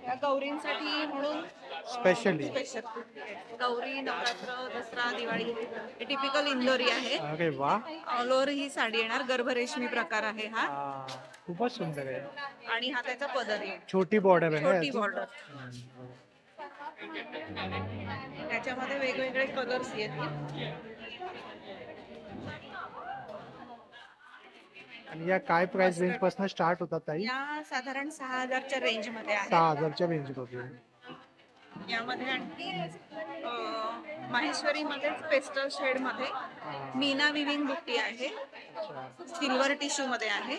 या गौरींसाठी म्हणून स्पेशली स्पेशल गौरी, नवरात्र, दसरा, दिवाळी हे टिपिकल इंदोरी आहे. अरे वा, ऑल ओव्हर ही साडी येणार. गर्भरेशमी प्रकार आहे हा. खूपच सुंदर आहे. आणि हा त्याचा पदर आहे. छोटी बॉर्डर आहे ना छोटी याची? बॉर्डर. त्याच्यामध्ये वेगवेगळे कलर्स येतील. आणि या काय प्राइस रेंज पासून स्टार्ट होतात ताई? या साधारण 6,000च्या रेंज मध्ये आहे. 6,000च्या रेंज मध्ये. यामध्ये आणखी माहेश्वरी मध्ये पेस्टल शेड मध्ये मीना विविंग बुट्टी आहे. सिल्वर टिश्यू मध्ये आहे.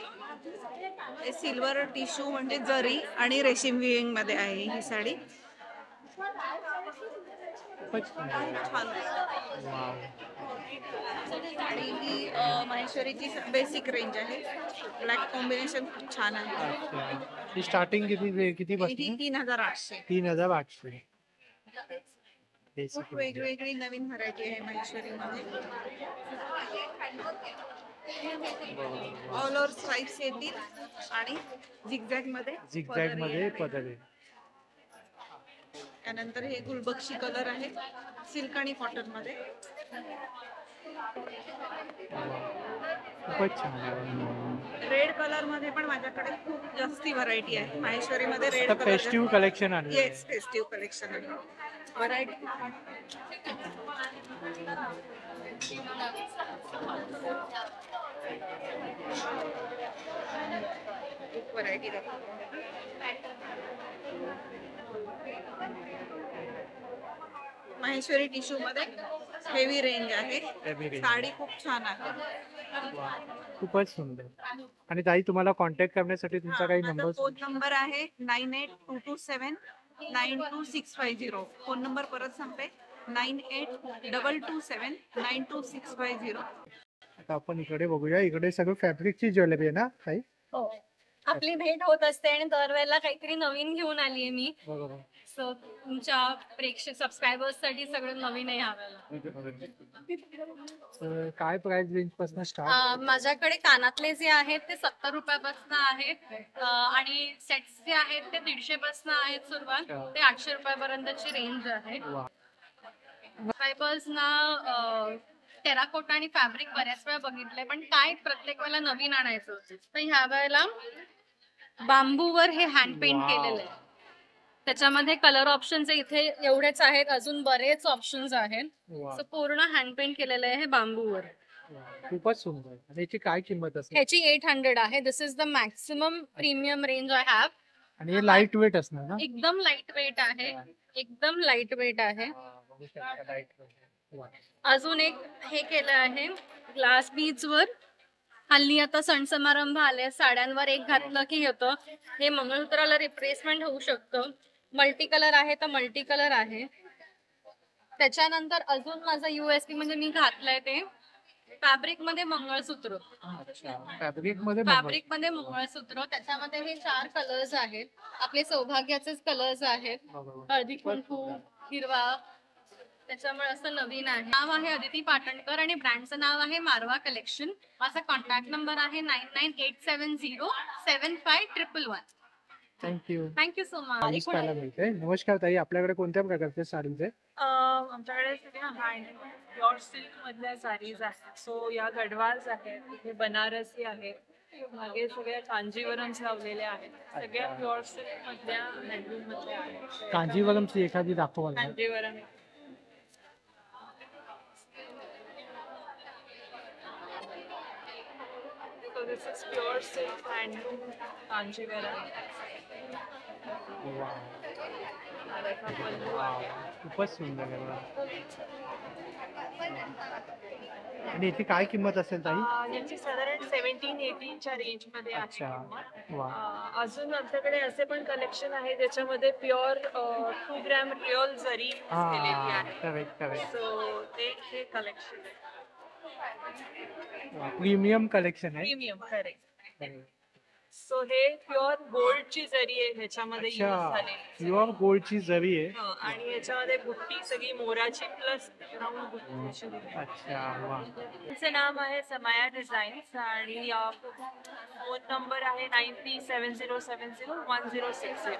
सिल्वर टिश्यू म्हणजे जरी आणि रेशीम विविंग मध्ये आहे ही साडी. छान आणि ही माहेश्वरीची बेसिक रेंज आहे. ब्लॅक कॉम्बिनेशन खूप छान आहे. ही स्टार्टिंग किती ही पासून? 3,800. 3,800. खूप वेगवेगळी नवीन व्हरायटी आहे माहेश्वरी मध्ये. ऑल ओव्हर स्ट्राइप्स येतील आणि झिगझॅग मध्ये पदर आहे. त्यानंतर हे गुलबक्षी कलर आहे सिल्क आणि कॉटन मध्ये. खूपच छान आहे. रेड कलर मध्ये पण माझ्याकडे खूप जास्ती व्हरायटी आहे माहेश्वरी मध्ये. रेड कलर फेस्टिव्ह कलेक्शन आहे. येस, फेस्टिव्ह कलेक्शन आहे. व्हरायटी व्हरायटी माहेश्वरी टिश्यू मध्ये हेवी रेंज आहे. साडी खूप छान आहे. खूपच सुंदर. आणि ताई, तुम्हाला कॉन्टॅक्ट करण्यासाठी तुमचा काही नंबर? फोन नंबर आहे 9822792650. फोन नंबर परत सांगते 9822792650. आता आपण इकडे बघूया. इकडे सगळं फॅब्रिकची ज्वेलरी आहे ना ताई? हो, आपली भेट होत असते आणि दरवेळेला काहीतरी नवीन घेऊन आलीये मी. बरोबर. सो तुमच्या प्रेक्षक सबस्क्रायबर्स साठी सगळं नवीन आहे ह्यावेळेला. काय प्राइस रेंज पासून स्टार्ट? माझ्याकडे कानातले जे आहेत ते 70 रुपयापासून आहेत आणि सेट्स जे आहेत ते 150 पासून आहेत सुरुवात ते 800 रुपयापर्यंतची रेंज आहे. फायबर्स ना टेराकोटा आणि फॅब्रिक बऱ्याच वेळा बघितलंय, पण काय प्रत्येक वेळेला नवीन आणायचं. तर ह्या वेळेला बांबूवर हे हँड पेंट केलेलं आहे. त्याच्यामध्ये कलर ऑप्शन्स इथे एवढेच आहेत, अजून बरेच ऑप्शन्स आहेत. सो पूर्ण हँड पेंट केलेलं आहे हे बांबूवर. खूपच सुंदर. आणि याची काय किंमत असेल? ह्याची 800 आहे. This is the maximum premium range I have. आणि हे लाईट वेट असणार ना? एकदम लाईट वेट आहे. एकदम लाईट वेट आहे. अजून एक हे केलं आहे ग्लास बीड्स वर. हल्ली आता सण समारंभ आले, साड्यांवर एक घातलं की येतं. हे मंगळसूत्राला रिप्लेसमेंट होऊ शकतं. मल्टी कलर आहे तर मल्टी कलर आहे. त्याच्यानंतर अजून माझं USP म्हणजे मी घातलंय ते फॅब्रिक मध्ये मंगळसूत्र. फॅब्रिक मध्ये मंगळसूत्र. त्याच्यामध्ये हे 4 कलर्स आहेत. आपले सौभाग्याचेच कलर्स आहेत. हळदी कुंकू, हिरवा. त्याच्यामुळे असं नवीन आहे. नाव आहे अदिती पाटणकर आणि ब्रँडचं नाव आहे मारवा कलेक्शन. माझा कॉन्टॅक्ट नंबर आहे 9987075111. Thank you so much. नमस्कार ताई, आपल्याकडे कोणत्या प्रकारचे साडीज आहे? आमच्याकडे सगळ्या प्युअर सिल्क मधल्या साडीज आहेत. सो या गडवाल्स आहेत, इथे बनारसी आहेत, मागे सगळ्या कांजीवरम्स लावलेल्या आहेत. सगळ्या प्युअर सिल्क मधल्या हँडलूम मधल्या आहेत. कांजीवरमची एखादी दाखवा. Kanjeevaram So this is pure silk handloom Kanjivaram. खूपच सुंदर आहे. आणि याची काय किंमत असेल ताई? याची साधारण 17-18च्या रेंज मध्ये आहे अच्छा. किंमत. वा. अजून आमच्याकडे असे पण कलेक्शन आहे ज्याच्यामध्ये प्युअर 2 ग्रॅम रिअल जरी use केलेली आहे. Correct correct. सो हे कलेक्शन आहे. प्रीमियम कलेक्शन आहे. Premium correct. सो हे प्युअर गोल्डची जरी आहे ह्याच्यामध्ये यूज अच्छा, झालेली. प्युअर गोल्डची जरी आहे. आणि ह्याच्यामध्ये बुट्टी सगळी मोराची प्लस राऊंड बुट्टी अशी दिली. अच्छा. वा. तुमचं नाव आहे समाया डिझाईन्स आणि फोन नंबर आहे 9370701060.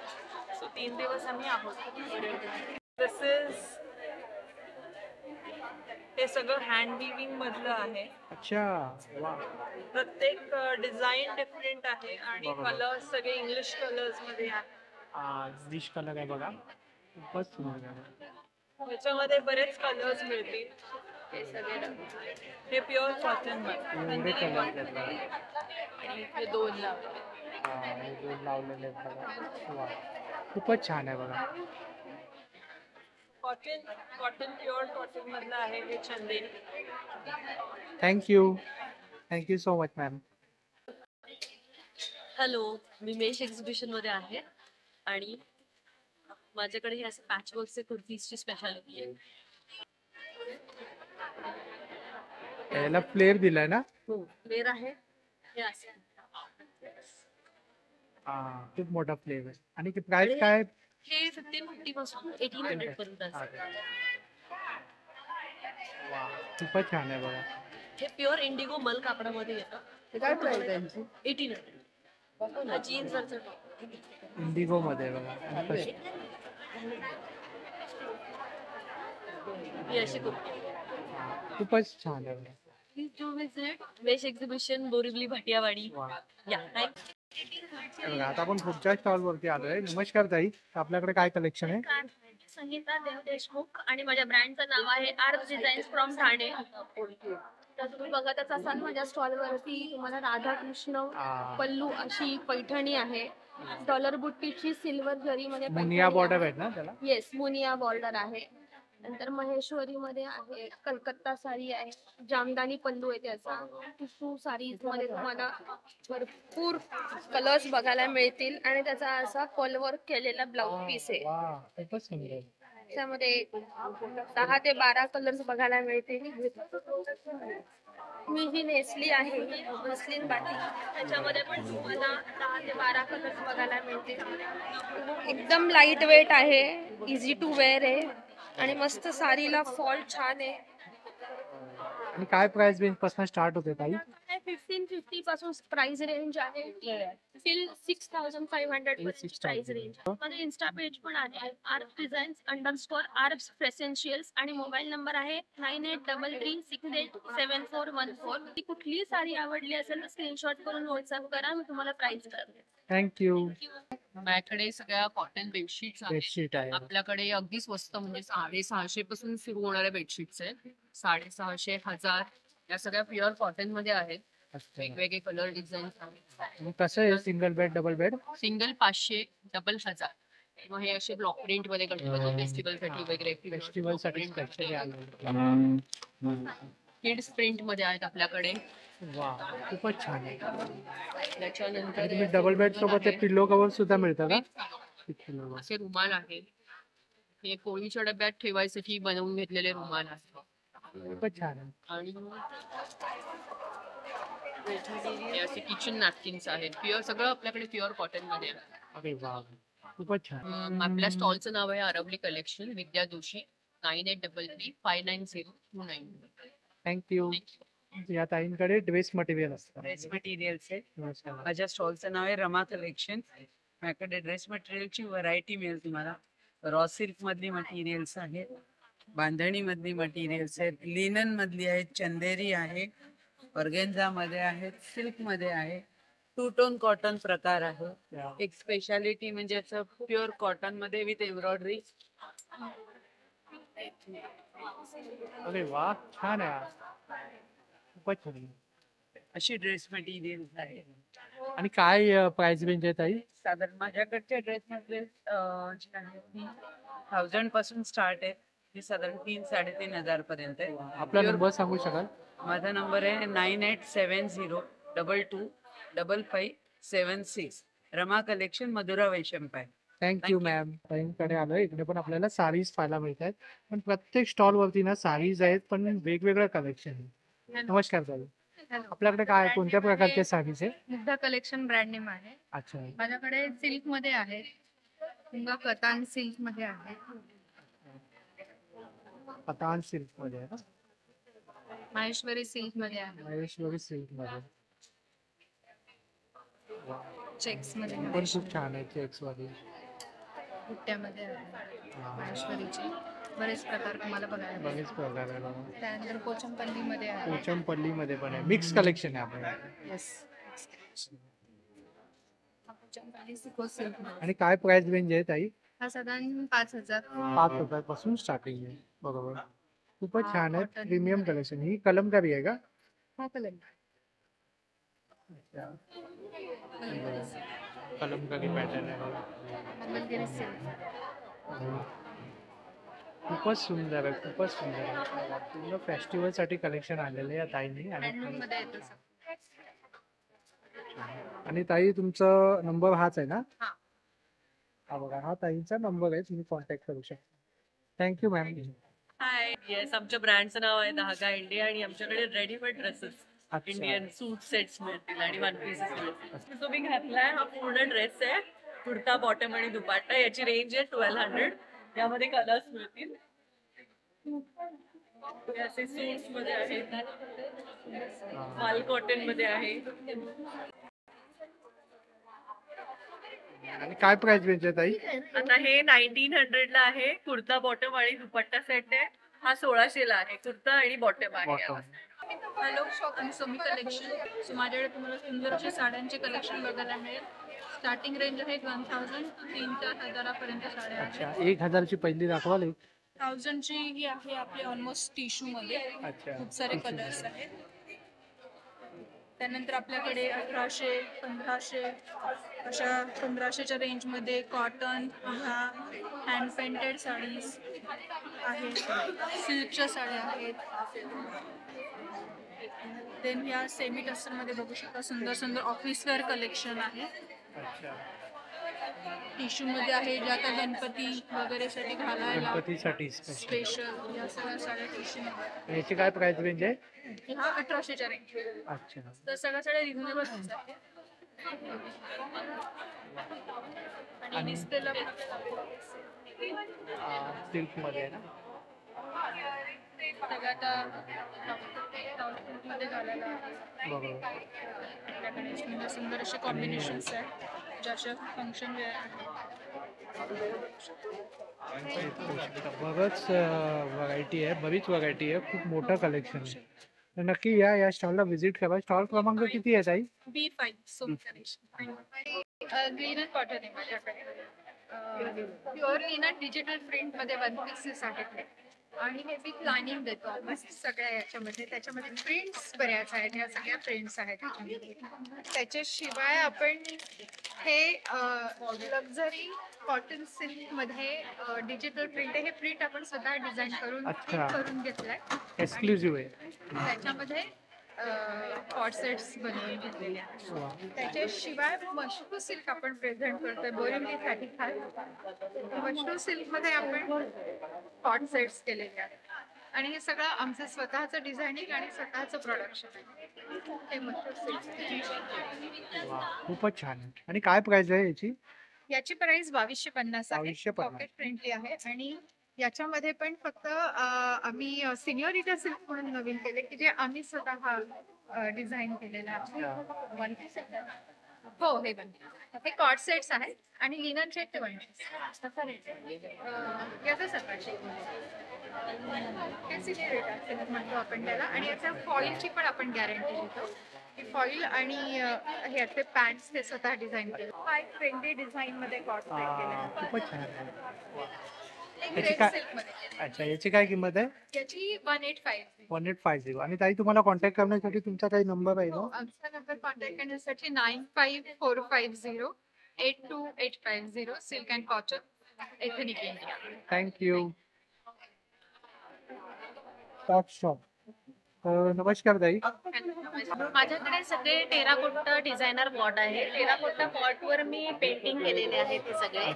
सो 3 दिवस आम्ही आहोत. दिस इज हे सगळं हँड विविंग मधलं आहे. अच्छा. वा. प्रत्येक डिझाईन डिफरंट आहे आणि बरोबर. कलर्स सगळे इंग्लिश कलर्स मध्ये आहेत. डिश कलर आहे बघा, खूपच सुंदर आहे. ह्याच्यामध्ये बरेच कलर्स मिळतील. हे सगळे हे प्युअर कॉटन एवढे कलर आहेत बघा. आणि हे 2 लावले. हे दोन लावलेले आहेत बघा. वा, खूपच छान आहे बघा. कॉटन प्युअर कॉटन मधलं आहे हे Chanderi. Thank you so much ma'am. Hello, मी मेश एक्झिबिशन मध्ये आहे आणि माझ्याकडे हे असे पॅचवर्कचे कुर्तीजची स्पेशालिटी आहे. याला फ्लेअर दिलाय ना? हो, फ्लेअर आहे हे असे. खूप मोठा फ्लेअर आहे. आणि प्राइस काय? हे 1550 पासून 1800 पर्यंत असते. खूपच छान आहे बघा. हे प्युअर इंडिगो मल कापडामध्ये येतं. काय प्राइस आहे यांची? 1800. जीन्सवरचं टॉप. इंडिगो मध्ये बघा. ही अशी कुर्ती. खूपच छान आहे बघा. Please do visit Mesh exhibition Borivali Bhatiyawadi. या थँक्यू. बघा, आता आपण पुढच्या स्टॉल वरती आलोय. नमस्कार ताई, आपल्याकडे काय कलेक्शन आहे? संगीता देव देशमुख आणि माझ्या ब्रँडचं नाव आहे आर्ट डिझाईन्स फ्रॉम ठाणे. तर तुम्ही बघतच असाल माझ्या स्टॉल वरती तुम्हाला राधाकृष्ण पल्लू अशी पैठणी आहे. डॉलर बुट्टीची सिल्वर जरी मध्ये मुनिया बॉर्डर आहे ना त्याला? येस, मुनिया बॉर्डर आहे. नंतर महेश्वरी मध्ये आहे, कलकत्ता साडी आहे, जामदानी पल्लू आहे त्याचा. टिश्यू साडीज मध्ये तुम्हाला भरपूर कलर्स बघायला मिळतील आणि त्याचा असा फॉल वर्क केलेला ब्लाउज पीस आहे. खूपच सुंदर. त्यामध्ये 10 ते 12 कलर्स बघायला मिळतील. मी जी नेसली आहे मस्लिन बाटी, त्याच्यामध्ये पण तुम्हाला 10 ते 12 कलर्स बघायला मिळतील. एकदम लाईट वेट आहे, इझी टू वेअर आहे आणि मस्त साडीला फॉल छान आहे. आणि काय प्राइस रेंज पासून स्टार्ट होते ताई? 1550 पासून प्राइस रेंज आहे टिल 6500 पर्यंत प्राइस रेंज. माझं इन्स्टा पेज पण आहे आर्ट डिझाईन्स _आर्ट्स फ्रेसेन्शियल्स आणि मोबाईल नंबर आहे 9833687414. ती कुठलीही साडी आवडली असेल तर स्क्रीनशॉट करून व्हॉट्सअप करा, मी तुम्हाला प्राइस कळवेन. थँक्यू. माझ्याकडे सगळ्या कॉटन बेडशीट्स बेडशीट आहे. आपल्याकडे अगदी स्वस्त म्हणजे 650 पासून सुरू होणाऱ्या बेडशीट्स आहेत. 650, 1000 या सगळ्या प्युअर कॉटन मध्ये आहेत. वेगवेगळे कलर डिझाईन. कसं आहे single bed double bed? Single 500, double 1000. मग हे असे ब्लॉक प्रिंट मध्ये गणपती फेस्टिवल साठी वगैरे फेस्टिवल साठी स्पेशली आले. किड्स प्रिंट मध्ये आहेत आपल्याकडे. वा, खूपच छान आहे. त्याच्यानंतर तुम्ही डबल बेड सोबत पिल्लो कव्हर सुद्धा मिळतं का? असे रुमाल आहेत. हे पोळीच्या डब्यात ठेवायसाठी बनवून घेतलेले रुमाल आहेत. खूपच छान आहे. आणि हे असे किचन नॅपकिन्स आहेत. प्युअर सगळं आपल्याकडे प्युअर कॉटन मध्ये आहे. अरे वा, खूपच छान. आपल्या स्टॉलचं नाव आहे अरवली कलेक्शन, विद्या जोशी, 9833590299. थँक्यू. या ताईंकडे ड्रेस मटेरियल असतं. ड्रेस मटेरियल्स आहे. माझ्या स्टॉलचं नाव आहे रमा कलेक्शन. माझ्याकडे ड्रेस मटेरियलची व्हरायटी मिळेल तुम्हाला. रॉ सिल्क मधली मटेरियल्स आहेत, बांधणी मधली मटेरियल्स आहेत, लिनन मधली आहेत, चंदेरी आहे, ऑर्गेन्झा मध्ये आहेत, सिल्क मध्ये आहे, 2 टोन कॉटन प्रकार आहे. एक स्पेशालिटी म्हणजे असं प्युअर कॉटन मध्ये विथ एम्ब्रॉयडरी. अरे वा, छान आहे. खूपच छान. अशी ड्रेस मटेरियल आहे. आणि काय प्राइस रेंज आहे ताई? साधारण माझ्याकडच्या ड्रेस मटेरियल जे आहे ती 1000 पासून स्टार्ट आहे. ही साधारण 3-3,500 पर्यंत आहे. आपला नंबर सांगू शकाल? माझा नंबर आहे 9870225556 Rama collection Madhura Vaishampayan. Thank you ma'am. ताईंकडे आलोय. इकडे पण आपल्याला साडीज पाहायला मिळत आहेत. पण प्रत्येक स्टॉल वरती ना साडीज आहेत, पण वेगवेगळं कलेक्शन आहे. नमस्कार ताई. आपल्याकडे काय कोणत्या प्रकारचे साडीज आहे? मुग्धा कलेक्शन ब्रँड नेम आहे. अच्छा. माझ्याकडे सिल्क मध्ये आहे, पुन्हा कतान सिल्क मध्ये आहे, पतान सिल्क मध्ये आहे ना? माहेश्वरी सिल्क मध्ये आहे, महेश्वरी सिल्क मध्ये चेक्स मध्ये पण आहे, खूप छान आहे. चेक्स मध्ये बुट्ट्यामध्ये आहे माहेश्वरीचे. बरेच प्रकार तुम्हाला बघायला बरेच मिळतील. प्रकार आहे बघा. त्यानंतर कोचमपल्ली मध्ये आहे. कोचमपल्ली मध्ये पण आहे. मिक्स कलेक्शन आहे आपल्याकडे. येस. कोचमपल्ली सिको सिल्क मध्ये. आणि काय प्राइस रेंज आहे ताई? हा साधारण 5,000. 5,000 पासून स्टार्टिंग आहे. बरोबर. खूपच छान आहे. Premium collection. ही कलमकारी आहे का? हा कलर कलमकारी पॅटर्न आहे बघा. मंगलगिरी सिल्क. खूपच सुंदर आहे. खूपच सुंदर आहे. पूर्ण फेस्टिवल साठी कलेक्शन आलेलं आहे या ताईंनी. हँडलूम मध्ये येतं सगळं. आणि ताई तुमचा नंबर हाच आहे ना? हा. हा बघा, हा ताईंचा नंबर आहे. तुम्ही कॉन्टॅक्ट करू शकता. Thank you ma'am. हाय. येस, आमच्या ब्रँडचं नाव आहे धागा इंडिया आणि आमच्याकडे रेडीमेड ड्रेसेस इंडियन सूट सेट्स मिळतील आणि वन पीसेस मिळतील. जो मी घातलाय हा पूर्ण ड्रेस आहे, कुर्ता बॉटम आणि दुपट्टा. याची रेंज आहे 1200. यामध्ये कलर्स मिळतील. हे असे सूट्स मध्ये आहेत, माल कॉटन मध्ये आहे. आणि काय प्राइस रेंज आहे ताई? आता हे 1900 ला आहे. कुर्ता बॉटम आणि दुपट्टा सेट आहे. हा 1600 ला आहे. कुर्ता आणि बॉटम आहे. हॅलो शॉप आणि सोमी कलेक्शन. सो माझ्याकडे तुम्हाला सुंदर अशा साड्यांचे कलेक्शन बघायला मिळेल. स्टार्टिंग रेंज आहे 1000 3 ते 1000 पर्यंत साड्या आहेत. अच्छा. 1000 ची पहिली दाखवाल? 1000 ची ही आहे आपली ऑलमोस्ट टिश्यू मध्ये. अच्छा. खूप सारे कलर्स आहेत. त्यानंतर आपल्याकडे 1800 1500 अशा 1500च्या रेंज मध्ये कॉटन ह्या हँड पेंटेड साडीज आहेत, सिल्कच्या साड्या आहेत. देन ह्या सेमी टस्टर मध्ये बघू शकता सुंदर सुंदर ऑफिस वेअर कलेक्शन आहे. टिश्यू मध्ये आहे, ज्या आता गणपती वगैरे साठी घालायला गणपतीसाठी स्पेशल या सगळ्या साड्या टिश्यू मध्ये. याची काय प्राइस रेंज आहे? हा 1800च्या रेंज. अच्छा. तर सगळ्या साड्या रिझनेबल आहेत. आणि निस्तेला सिल्क मध्ये आहे ना? सगळ्यात मध्ये घालायला बरोबर. आपल्याकडे सुंदर सुंदर असे कॉम्बिनेशन्स आहेत, ज्याच्या फंक्शन वेअर आहे. बरंच व्हरायटी आहे. बरीच व्हरायटी आहे. खूप मोठं कलेक्शन आहे. तर नक्की या स्टॉलला व्हिजिट करा. स्टॉल क्रमांक किती आहे ताई? B5 Somi collection. Linen cotton आहे माझ्याकडे. प्युअर लिनन डिजिटल प्रिंट मध्ये वन पीसेस आहेत आणि हे विथ लाइनिंग देतो ऑलमोस्ट सगळ्या याच्यामध्ये. त्याच्यामध्ये प्रिंट्स बऱ्याच आहेत. ह्या सगळ्या प्रिंट्स आहेत त्याच्यामध्ये. त्याच्याशिवाय आपण हे लक्झरी कॉटन सिल्क मध्ये डिजिटल प्रिंट आहे. हे प्रिंट आपण स्वतः डिझाईन करून घेतलंय. एक्सक्लुझिव्ह आहे. त्याच्यामध्ये कॉट सेट्स बनवून घेतलेले आहेत. त्याच्याशिवाय मशरू सिल्क आपण प्रेझेंट करतोय बोरिवलीसाठी खास. मशरू सिल्क मध्ये आपण कॉट सेट्स केलेले आहेत आणि हे सगळं आमचं स्वतःचं डिझायनिंग आणि स्वतःचं प्रोडक्शन आहे. हे मशरू सिल्क. खूपच छान आहे. आणि काय प्राइस आहे याची? याची प्राइस 2250 आहे. 2250. पॉकेट फ्रेंडली आहे आणि याच्यामध्ये पण फक्त आम्ही सिनियरिटी सिल्क म्हणून नवीन केले की जे आम्ही स्वतः डिझाईन केलेलं आहे. वन पीस हो हे पण हे कॉट सेट्स आहेत आणि लिननचे ते वन पीस. तसा रेट याचा 1700 हे सिनियर म्हणतो आपण त्याला. आणि याच्या फॉईलची पण आपण गॅरंटी देतो की फॉईल आणि ह्याचे पॅन्ट्स ते स्वतः डिझाईन केले. हा एक ट्रेंडी डिझाईन मध्ये कॉट सेट केलेला. खूपच छान आहे. एक याची रेड काय? सिल्क मध्ये. अच्छा. याची काय किंमत आहे? याची 1850. 1850. आणि ताई तुम्हाला कॉन्टॅक्ट करण्यासाठी तुमचा काही नंबर आहे ना? आमचा नंबर कॉन्टॅक्ट करण्यासाठी 9545082850 silk and cotton ethnic India. Thank you. Top shop. नमस्कार ताई. माझ्याकडे सगळे टेराकोटा डिझायनर पॉट आहे. टेराकोटा पॉट वर मी पेंटिंग केलेले आहे ते सगळे.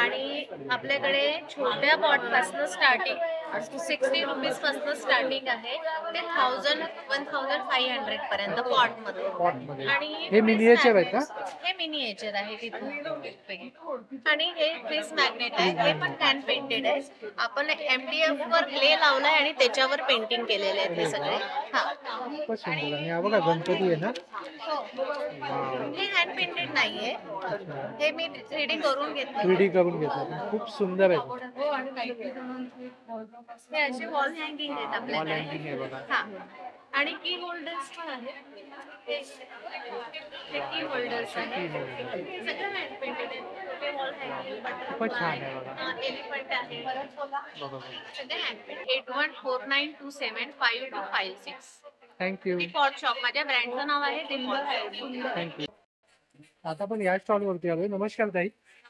आणि आपल्याकडे छोट्या पॉट पासून स्टार्टिंग 60 रुपीज पासून स्टार्टिंग आहे ते 1500 पर्यंत पॉट मध्ये. आणि हे मिनिएचर आहे का? हे मिनिएचर आहे तिथून. आणि हे फ्रीज मॅग्नेट आहे, हे पण हँड पेंटेड आहे. आपण MDF वर क्ले लावलाय आणि त्याच्यावर पेंटिंग केलेले आहेत हे सगळे. खूपच सुंदर. आणि हा बघा गणपती आहे ना. हे हँड पेंटेड नाहीये, हे मी 3D करून घेतले. 3D करून घेतलं. खूप सुंदर आहे. हे असे वॉल हँगिंग आहेत वॉल आपल्याकडे. हँगिंग आहे बघा. हा. आणि की होल्डर्स पण आहेत. हे की होल्डर्स आहेत. सगळं हँड पेंटेड आहे. हे वॉल हँगिंग खूपच छान आहे बघा. एलिफंट आहे. बघा. सगळे hand painted. 8149275256. Thank you. Pot shop माझ्या ब्रँडचं नाव आहे ते पॉट. थँक्यू. आता आपण या स्टॉल वरती आलोय. नमस्कार ताई.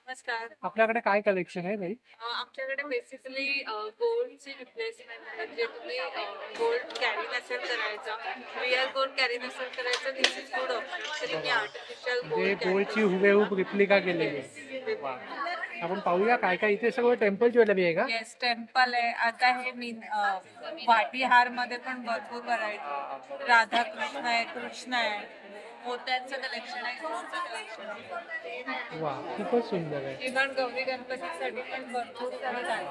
नमस्कार. आपल्याकडे काय कलेक्शन आहे ताई? आमच्याकडे बेसिकली गोल्डची रिप्लेसमेंट म्हणजे तुम्ही गोल्ड कॅरी नसेल करायचं, रिअल गोल्ड कॅरी नसेल करायचं, दिस इज गुड ऑप्शन. तर तुम्ही आर्टिफिशियल म्हणजे गोल्ड गोल्डची हुबेहूब रिप्लिका केलेली आहे. आपण पाहूया काय काय इथे सगळं टेम्पल ज्वेलरी आहे का? येस टेम्पल आहे. आता हे वाटी हार मध्ये पण भरपूर व्हरायटी, राधाकृष्ण आहे, कृष्ण आहे, मोत्यांचं कलेक्शन आहे, गोल्डचं कलेक्शन आहे. वा खूपच सुंदर आहे. इव्हन गौरी गणपतीसाठी पण भरपूर सारं आहे.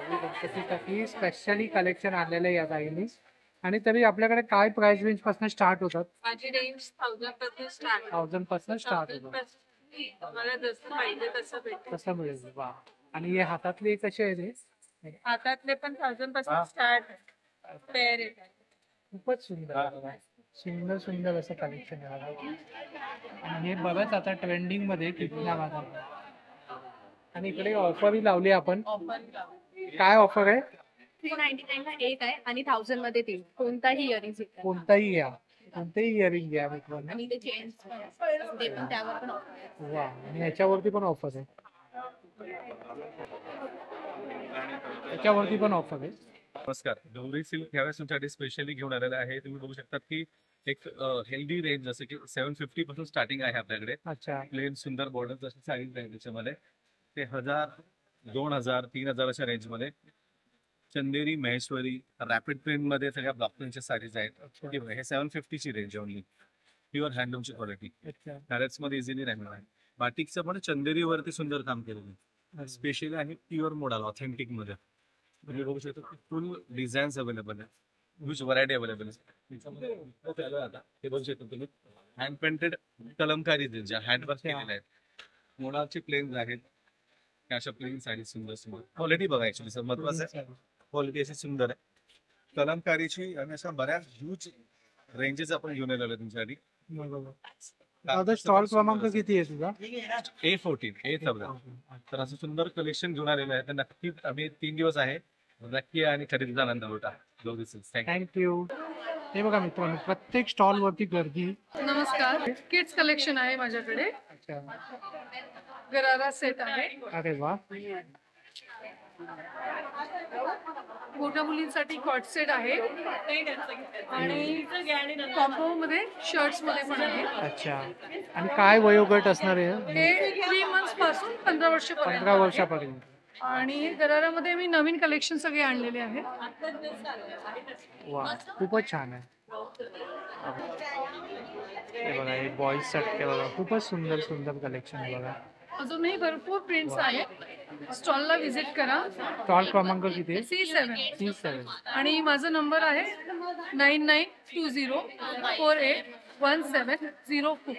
गणपतीसाठी स्पेशली कलेक्शन आणलेलं आहे या ताईंनी. आणि तरी आपल्याकडे काय प्राइस रेंज पासून स्टार्ट होतात? माझी रेंज 1000 पासून स्टार्ट. 1000 पासून स्टार्ट होतात. मला जसं पाहिजे तसं भेटेल. तसं मिळेल. वा. आणि हे हातातले कसे आहे ते? हातातले पण 1000 पासून स्टार्ट पेअर येतात. खूपच सुंदर. सुंदर सुंदर असं कलेक्शन आहे. आणि हे बघत आता ट्रेंडिंग मध्ये कितना माझा. आणि इकडे ऑफरही लावली आपण. काय ऑफर आहे? 299 ला एक आहे आणि 1000 मध्ये 3. कोणताही इयरिंग कोणताही घ्या, कोणतेही इयरिंग घ्या मित्रांनो. आणि ते चेन्स ते पण त्यावर पण ऑफर आहे. वा. आणि याच्यावरती पण ऑफर आहे. याच्यावरती पण ऑफर आहे. नमस्कार. गौरी सिल्क ह्यावेळेस तुमच्यासाठी स्पेशली घेऊन आलेला आहे. तुम्ही बघू शकता की एक हेल्दी रेंज जसं की 750 पासून स्टार्टिंग आहे आपल्याकडे. अच्छा. प्लेन सुंदर बॉर्डर अशी साईज आहे त्याच्यामध्ये. ते 1000, 2000, 3000 अशा रेंज मध्ये. चंदेरी, महेश्वरी, रॅपिड प्रिंट मध्ये सगळ्या ब्लॉक प्रिंटच्या साडीज आहेत. हे 750 ची रेंज ओनली. प्युअर हँडलूमची क्वालिटी. पॅरेट्स मध्ये इझिली राहणार आहे. बाटिकचं पण चंदेरी वरती सुंदर काम केलेलं आहे. स्पेशली आहे प्युअर मॉडल ऑथेंटिक मध्ये. तुम्ही बघू शकता फुल डिझाईन्स अवेलेबल आहे. ह्यूज व्हरायटी अवेलेबल आहे. आता हे बघू शकता तुम्ही हँड पेंटेड कलमकारी ज्या हँडवर्क केलेल्या आहेत. मोडाची प्लेन आहेत. अशा प्लेन साडी सुंदर सुंदर. क्वालिटी बघा ऍक्च्युली सर महत्वाचं आहे. क्वालिटी अशी सुंदर आहे. कलमकारीची आणि अशा बऱ्याच ह्यूज रेंजेस आपण घेऊन आलेलो तुमच्यासाठी. आता स्टॉल क्रमांक किती आहे तुझा? A14, A14. तर असं सुंदर कलेक्शन घेऊन आलेलं आहे. तर नक्की आम्ही 3 दिवस आहे. नक्की आणि खरेदीचा आनंद लुटा. थँक्यू. हे बघा मित्रांनो प्रत्येक स्टॉल वरती गर्दी. नमस्कार. किड्स कलेक्शन आहे माझ्याकडे. गरारा सेट आहे. अरे वा. मोठ्या मुलींसाठी कॉट सेट आहे आणि कॉम्बो मध्ये शर्ट्स मध्ये पण आहे. अच्छा. आणि काय वयोगट असणार आहे? हे 3 मंथ्स पासून 15 वर्षापर्यंत. 15 वर्षापर्यंत. आणि गरारामध्ये मी नवीन कलेक्शन सगळे आणलेले आहे. वा खूपच छान आहे. हे बघा हे बॉईज साठी बघा खूपच सुंदर सुंदर कलेक्शन आहे बघा. अजूनही भरपूर प्रिंट्स आहेत. स्टॉलला व्हिजिट करा. स्टॉल क्रमांक किती? C7. आणि माझा नंबर आहे 9920481704.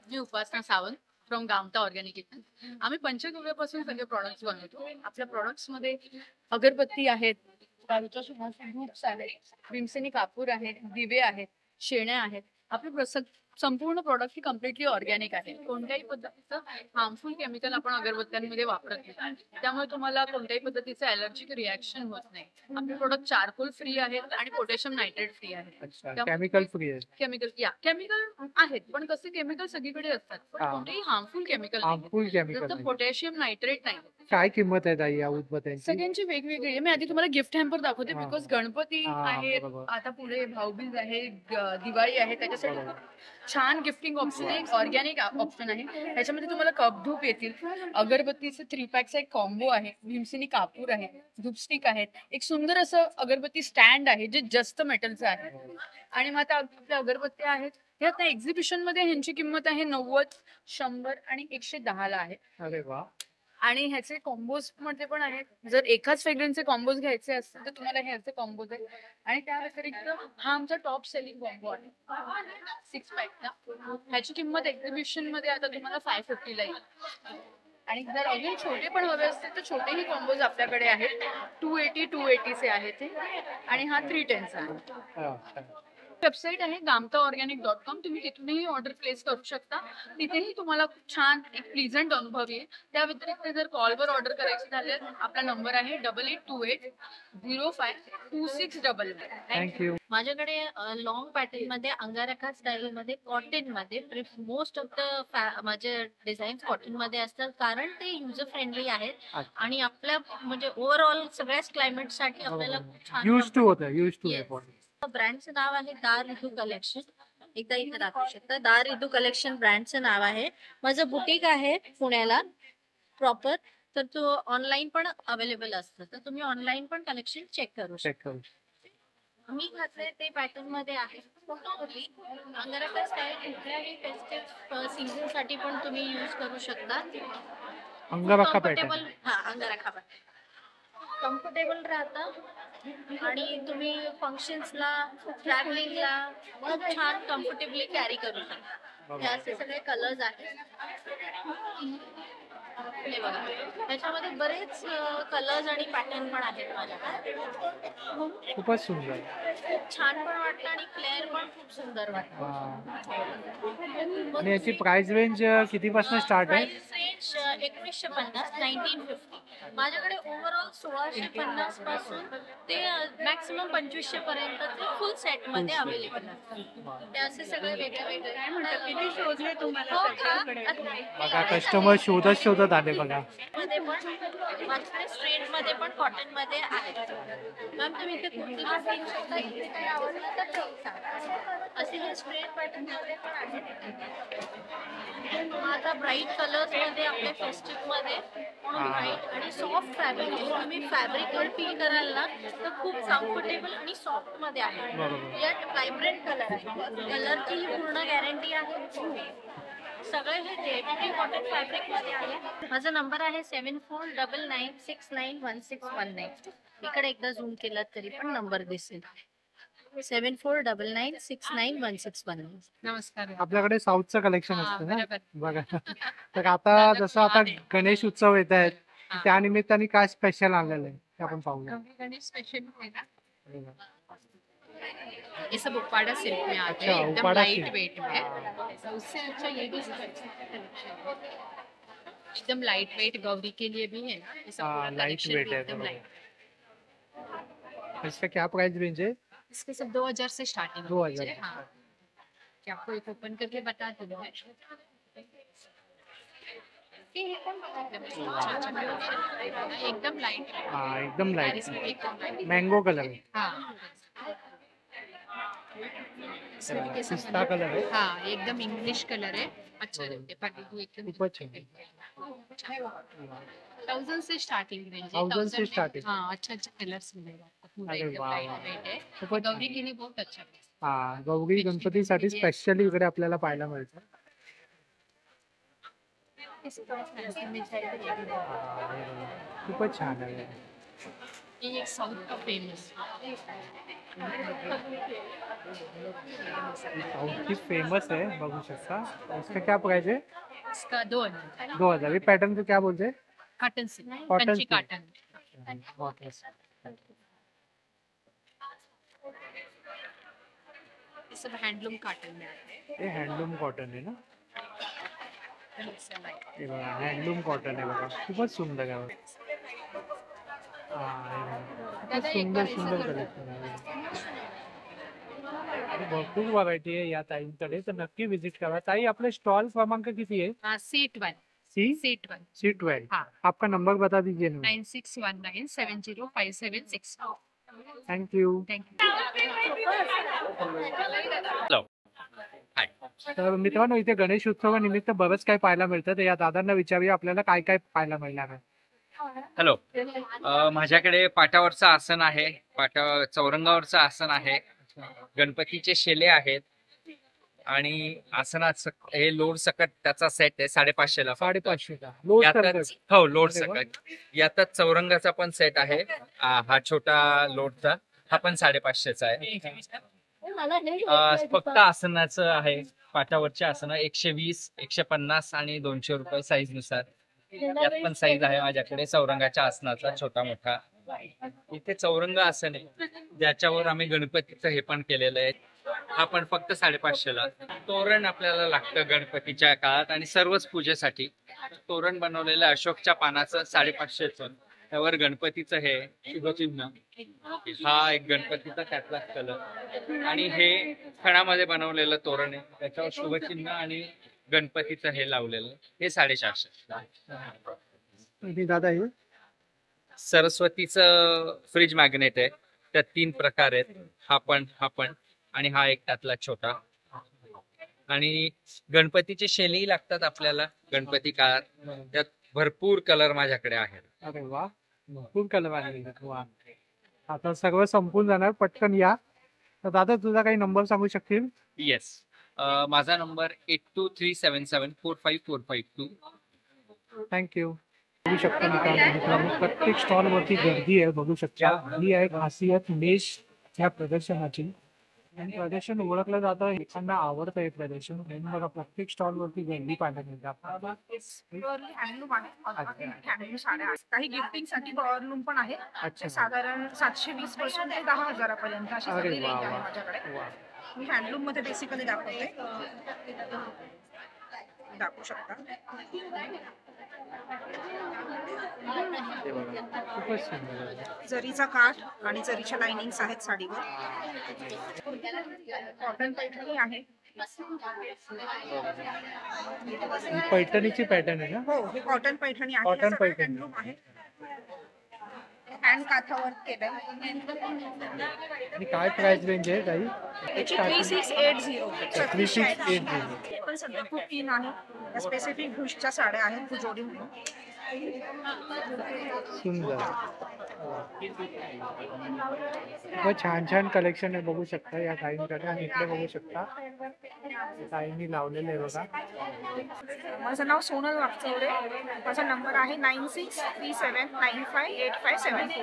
मी उपासना सावंत फ्रॉम गामता ऑर्गॅनिक किचन. आम्ही पंचगव्यापासून सगळे प्रॉडक्ट्स बनवतो. आपल्या प्रॉडक्ट्स मध्ये अगरबत्ती आहेत, दारूच्या सुवासिक धूप्स आहेत, भीमसेनी कापूर आहेत, दिवे आहेत, शेण्या आहेत. आपले संपूर्ण प्रॉडक्ट ही कम्प्लिटली ऑर्गॅनिक आहे. कोणत्याही पद्धतीचं हार्मफुल केमिकल आपण अगरबत्त्यांमध्ये वापरत नाही. त्यामुळे तुम्हाला कोणत्याही पद्धतीचं ॲलर्जिक रिॲक्शन होत नाही. आपले प्रोडक्ट चारकोल फ्री आहेत आणि पोटॅशियम नायट्रेट फ्री आहे. केमिकल फ्री आहे. केमिकल आहेत पण कसे केमिकल सगळीकडे असतात पण कोणतेही हार्मफुल केमिकल नाही. पोटॅशियम नायट्रेट नाही. काय किंमत आहे ताई या उदबत्त्यांची? सगळ्यांची वेगवेगळी आहे. मी आधी तुम्हाला गिफ्ट हॅम्पर दाखवते हा. बिकॉज गणपती हा, आहेत, बरोबर. आता पुढे भाऊबीज आहे, दिवाळी आहे, त्याच्यासाठी खूप छान गिफ्टिंग ऑप्शन आहे. एक ऑर्गॅनिक ऑप्शन आहे. त्याच्यामध्ये तुम्हाला कप धूप येतील, अगरबत्तीचे 3 पॅकचा एक कॉम्बो आहे, भीमसेनी कापूर आहे, धूपस्टिक आहेत, एक सुंदर असं अगरबत्ती स्टँड आहे जे जस्त मेटलचं आहे. आणि मग आता आपल्या अगरबत्त्या आहेत, हे आता एक्झिबिशन मध्ये ह्यांची किंमत आहे 90, 100 आणि 110 ला आहे. अरे वा. आणि ह्याचे कॉम्बोज मध्ये पण आहेत. जर एकाच फ्रेग्रन्सचे कॉम्बोज घ्यायचे असतील तर तुम्हाला ह्याचे कॉम्बोज आहेत. आणि त्या व्यतिरिक्त हा आमचा टॉप सेलिंग कॉम्बो आहे 6 पॅकचा. ह्याची किंमत एक्झिबिशन मध्ये आता तुम्हाला 550 ला येईल. आणि जर अजून छोटे पण हवे असतील तर छोटेही कॉम्बोज आपल्याकडे आहेत. 280 चे आहेत ते. आणि हा 310 चा आहे. वेबसाईट आहे gamtaorganic.com. तुम्ही तिथूनही ऑर्डर प्लेस करू शकता. तिथेही तुम्हाला खूप छान एक प्लीझंट अनुभव येईल. त्या व्यतिरिक्त जर कॉलवर ऑर्डर करायची झाली आपला नंबर आहे 8828052699. थँक्यू. माझ्याकडे लॉंग पॅटर्न मध्ये अंगारखा स्टाईल मध्ये कॉटन मध्ये मोस्ट ऑफ द माझे डिझाईन्स कॉटन मध्ये असतात कारण ते युजर फ्रेंडली आहेत आणि आपल्या म्हणजे ओव्हरऑल सगळ्याच क्लायमेट साठी आपल्याला खूप छान यूज टू होतं, यूज टू आहे पण. ब्रँडचं नाव आहे दा रितू कलेक्शन. एकदा इथे दाखवू शकता. दा रितू कलेक्शन ब्रँडचं नाव आहे. माझं बुटीक आहे पुण्याला प्रॉपर. तर तो ऑनलाईन पण अवेलेबल असतं, तर तुम्ही ऑनलाईन पण कलेक्शन चेक करू शकता. मी घातले ते पॅटर्न मध्ये आहे. अंगारखा स्टाईल कुठल्याही फेस्टिव्ह सीझन साठी पण तुम्ही यूज करू शकता. अंगारखा पॅटर्न. हा, अंगारखा पॅटर्न कम्फर्टेबल राहतं आणि तुम्ही फंक्शन्सला ट्रॅव्हलिंगला खूप छान कम्फर्टेबली कॅरी करू शकता. हे असे सगळे कलर्स आहेत. हे बघा, त्याच्यामध्ये बरेच कलर्स आणि पॅटर्न पण आहेत माझ्याकडे. खूपच सुंदर. खूप छान पण वाटतं आणि फ्लेअर पण खूप सुंदर वाटतं. आणि याची प्राइस रेंज कितीपासून स्टार्ट आहे? Price range 1950, 1950. माझ्याकडे ओव्हरऑल 1650 पासून ते मॅक्सिमम 2500 पर्यंत फुल सेट मध्ये अवेलेबल असतात. ते असे सगळे वेगळे वेगळे किती शोधले तुम्हाला सगळीकडे? बघा, कस्टमर शोधत आले बघा. मध्ये पण माझ्याकडे स्ट्रेट मध्ये पण कॉटन मध्ये आहे. मॅम तुम्ही इथे कुर्ती पण घेऊ शकता. इथे काही आवडलं तर ते सांगा. असे हे स्ट्रेट पॅटर्न मध्ये पण आहे. आता ब्राईट कलर्स मध्ये आपल्या फेस्टिव्ह मध्ये म्हणून ब्राईट आणि सॉफ्ट फॅब्रिक आहे. तुम्ही फॅब्रिकवर फील कराल ना तर खूप कम्फर्टेबल आणि सॉफ्ट मध्ये आहे. यात व्हायब्रंट कलर आहे. कलरची ही पूर्ण गॅरंटी आहे. सगळे हे जेपी कॉटन फॅब्रिक मध्ये आहे. माझा नंबर आहे 7499691619. इकडे एकदा झूम केलात तरी पण नंबर दिसेल. 7499691619. नमस्कार. आपल्याकडे साऊथचं कलेक्शन हा, असतं ना बरोबर. बघा. तर आता जसं आता गणेश उत्सव येत आहेत, त्या निमित्ताने काय स्पेशल आणलेलं आहे ते आपण पाहूया. गणेश स्पेशल है ना, बघा. ये सब उपाड़ा सिल्क में आते अच्छा, हैं, एकदम उपाड़ा लाइट सिल्क। वेट में। तो उससे अच्छा ये भी collection है। एकदम लाइट वेट गौरी के लिए भी है ना, ये सब पूरा लाइट collection वेट भी है एकदम बरोबर. लाइट। इसका क्या प्राइस रेंज है? इसके सब 2000 से स्टार्टिंग 2000 है। हाँ, क्या आपको एक ओपन करके बता दूँ मैं? एकदम लाइट। हाँ एकदम लाइट, एकदम लाइट। मैंगो कलर है. हाँ, इसमें भी कैसा पिस्ता कलर है. हाँ, एकदम इंग्लिश कलर है। अच्छा लगता है, पार्टी एकदम खूपच छान. 1000 से स्टार्टिंग रेंज है। 1000 से 1000 में- starting. हाँ, अच्छा अच्छा कलर्स मिलेगा आपको, पूरा अरे एकदम वाह, लाइट वाह. वेट है। खूपच गौरी के लिए बहुत अच्छा है। हा, गौरी गणपतीसाठी स्पेशली इकडे आपल्याला पाहायला मिळतं. इसी तरह फैंसी में चाहिए। खूपच छान आहे. ये एक साउथ का फेमस साउथ की फेमस है, बघू शकता. इसका क्या प्राइस है? इसका 2000 2000. ये पैटर्न को क्या बोलते हैं? Cotton silk, cotton Kanchi silk. Cotton. ये सब हैंडलूम कॉटन में आते हैं। हे हँडलूम कॉटन आहे ना. Mix and match। हे बघा, हँडलूम कॉटन आहे बघा. खूपच सुंदर आहे बघा. हा, हे बघा. खूपच सुंदर सुंदर कलेक्शन आहे. आणि भरपूर व्हरायटी आहे या ताईंकडे, तर नक्की व्हिजिट करा. ताई आपले स्टॉल क्रमांक किती आहे? हाँ, सीट 1 C12। C12। हाँ। आपका नंबर बता दीजिए ना। 9619705766। Thank you. तर मित्रांनो, इथे गणेश उत्सवानिमित्त बरंच काही पाहायला मिळतं, तर या दादांना विचारूया आपल्याला काय काय पाहायला मिळणार आहे. हॅलो, माझ्याकडे पाटावरचं आसन आहे, चौरंगावरचं आसन आहे, गणपतीचे शेले आहेत आणि आसनात हे लोड सकट त्याचा सेट आहे 550ला. 550ला हो, लोड सकट. यातच चौरंगाचा पण सेट आहे, हा छोटा लोडचा, हा पण 550चा आहे. फक्त आसनाचं आहे, पाटावरच्या आसनं 120, 150 आणि 200 रुपये साईज नुसार. यात पण साईज आहे माझ्याकडे चौरंगाच्या आसनाचा छोटा मोठा. इथे चौरंग आसन आहे, ज्याच्यावर आम्ही गणपतीचं हे पण केलेलं आहे, हा पण फक्त 550ला. तोरण आपल्याला लागतं गणपतीच्या काळात आणि सर्वच पूजेसाठी. तोरण बनवलेलं अशोकच्या पानाचं 550चं. त्यावर गणपतीचं हे शुभचिन्ह, हा एक गणपतीचा त्यातला कलर, आणि हे खणामध्ये बनवलेलं तोरण आहे, त्याच्यावर शुभचिन्ह आणि गणपतीचं हे लावलेलं, हे 450. दादा हे सरस्वतीचं फ्रीज मॅग्नेट आहे, त्यात 3 प्रकार आहेत, हा पण आणि हा एक त्यातला छोटा. आणि गणपतीचे शेलेही लागतात आपल्याला गणपती काळात, त्यात भरपूर कलर माझ्याकडे आहेत. अरे वा, भरपूर कलर आहे. वा, आता सगळं संपून जाणार, पटकन या. तर दादा तुझा काही नंबर सांगू शकतील? येस, माझा नंबर 8237745452. थँक्यू. बघू शकता मित्रांनो, प्रत्येक स्टॉल वरती गर्दी आहे, बघू शकता. ही आहे खासियत मेश या प्रदर्शनाची, आणि प्रदर्शन ओळखलं जातं, लोकांना आवडतं हे प्रदर्शन. म्हणून बघा प्रत्येक स्टॉल वरती गर्दी पाहायला मिळते आपल्याला. हँडलूम आहे, हँडलूम साड्या आहेत. काही गिफ्टिंग साठी हँडलूम पण आहे. ते साधारण 720 पासून ते 10,000 पर्यंत अशी सगळी रेंज आहे माझ्याकडे. मी हँडलूम मध्ये बेसिकली दाखवते, दाखवू शकता. जरीचा काठ आणि जरीच्या लाइनिंग्स आहेत साडीवर. कॉटन पैठणी आहे. पैठणीची पॅटर्न आहे ना? हो, हे कॉटन पैठणी आहे. कॉटन पैठणी हँडलूम आहे, हँड काठावर केलंय. आणि काय प्राइस रेंज आहे काही? 3680. 3680. पण सध्या खूप इन आहे. स्पेसिफिक भुजच्या साड्या आहेत, भुजोडी म्हणून. सुंदर, छान छान कलेक्शन आहे, बघू शकता या ताईंकडे. आणि इकडे बघू शकता ताईंनी लावलेलं आहे बघा. माझं नाव सोनल वागचौरे. माझा नंबर आहे 9637958574.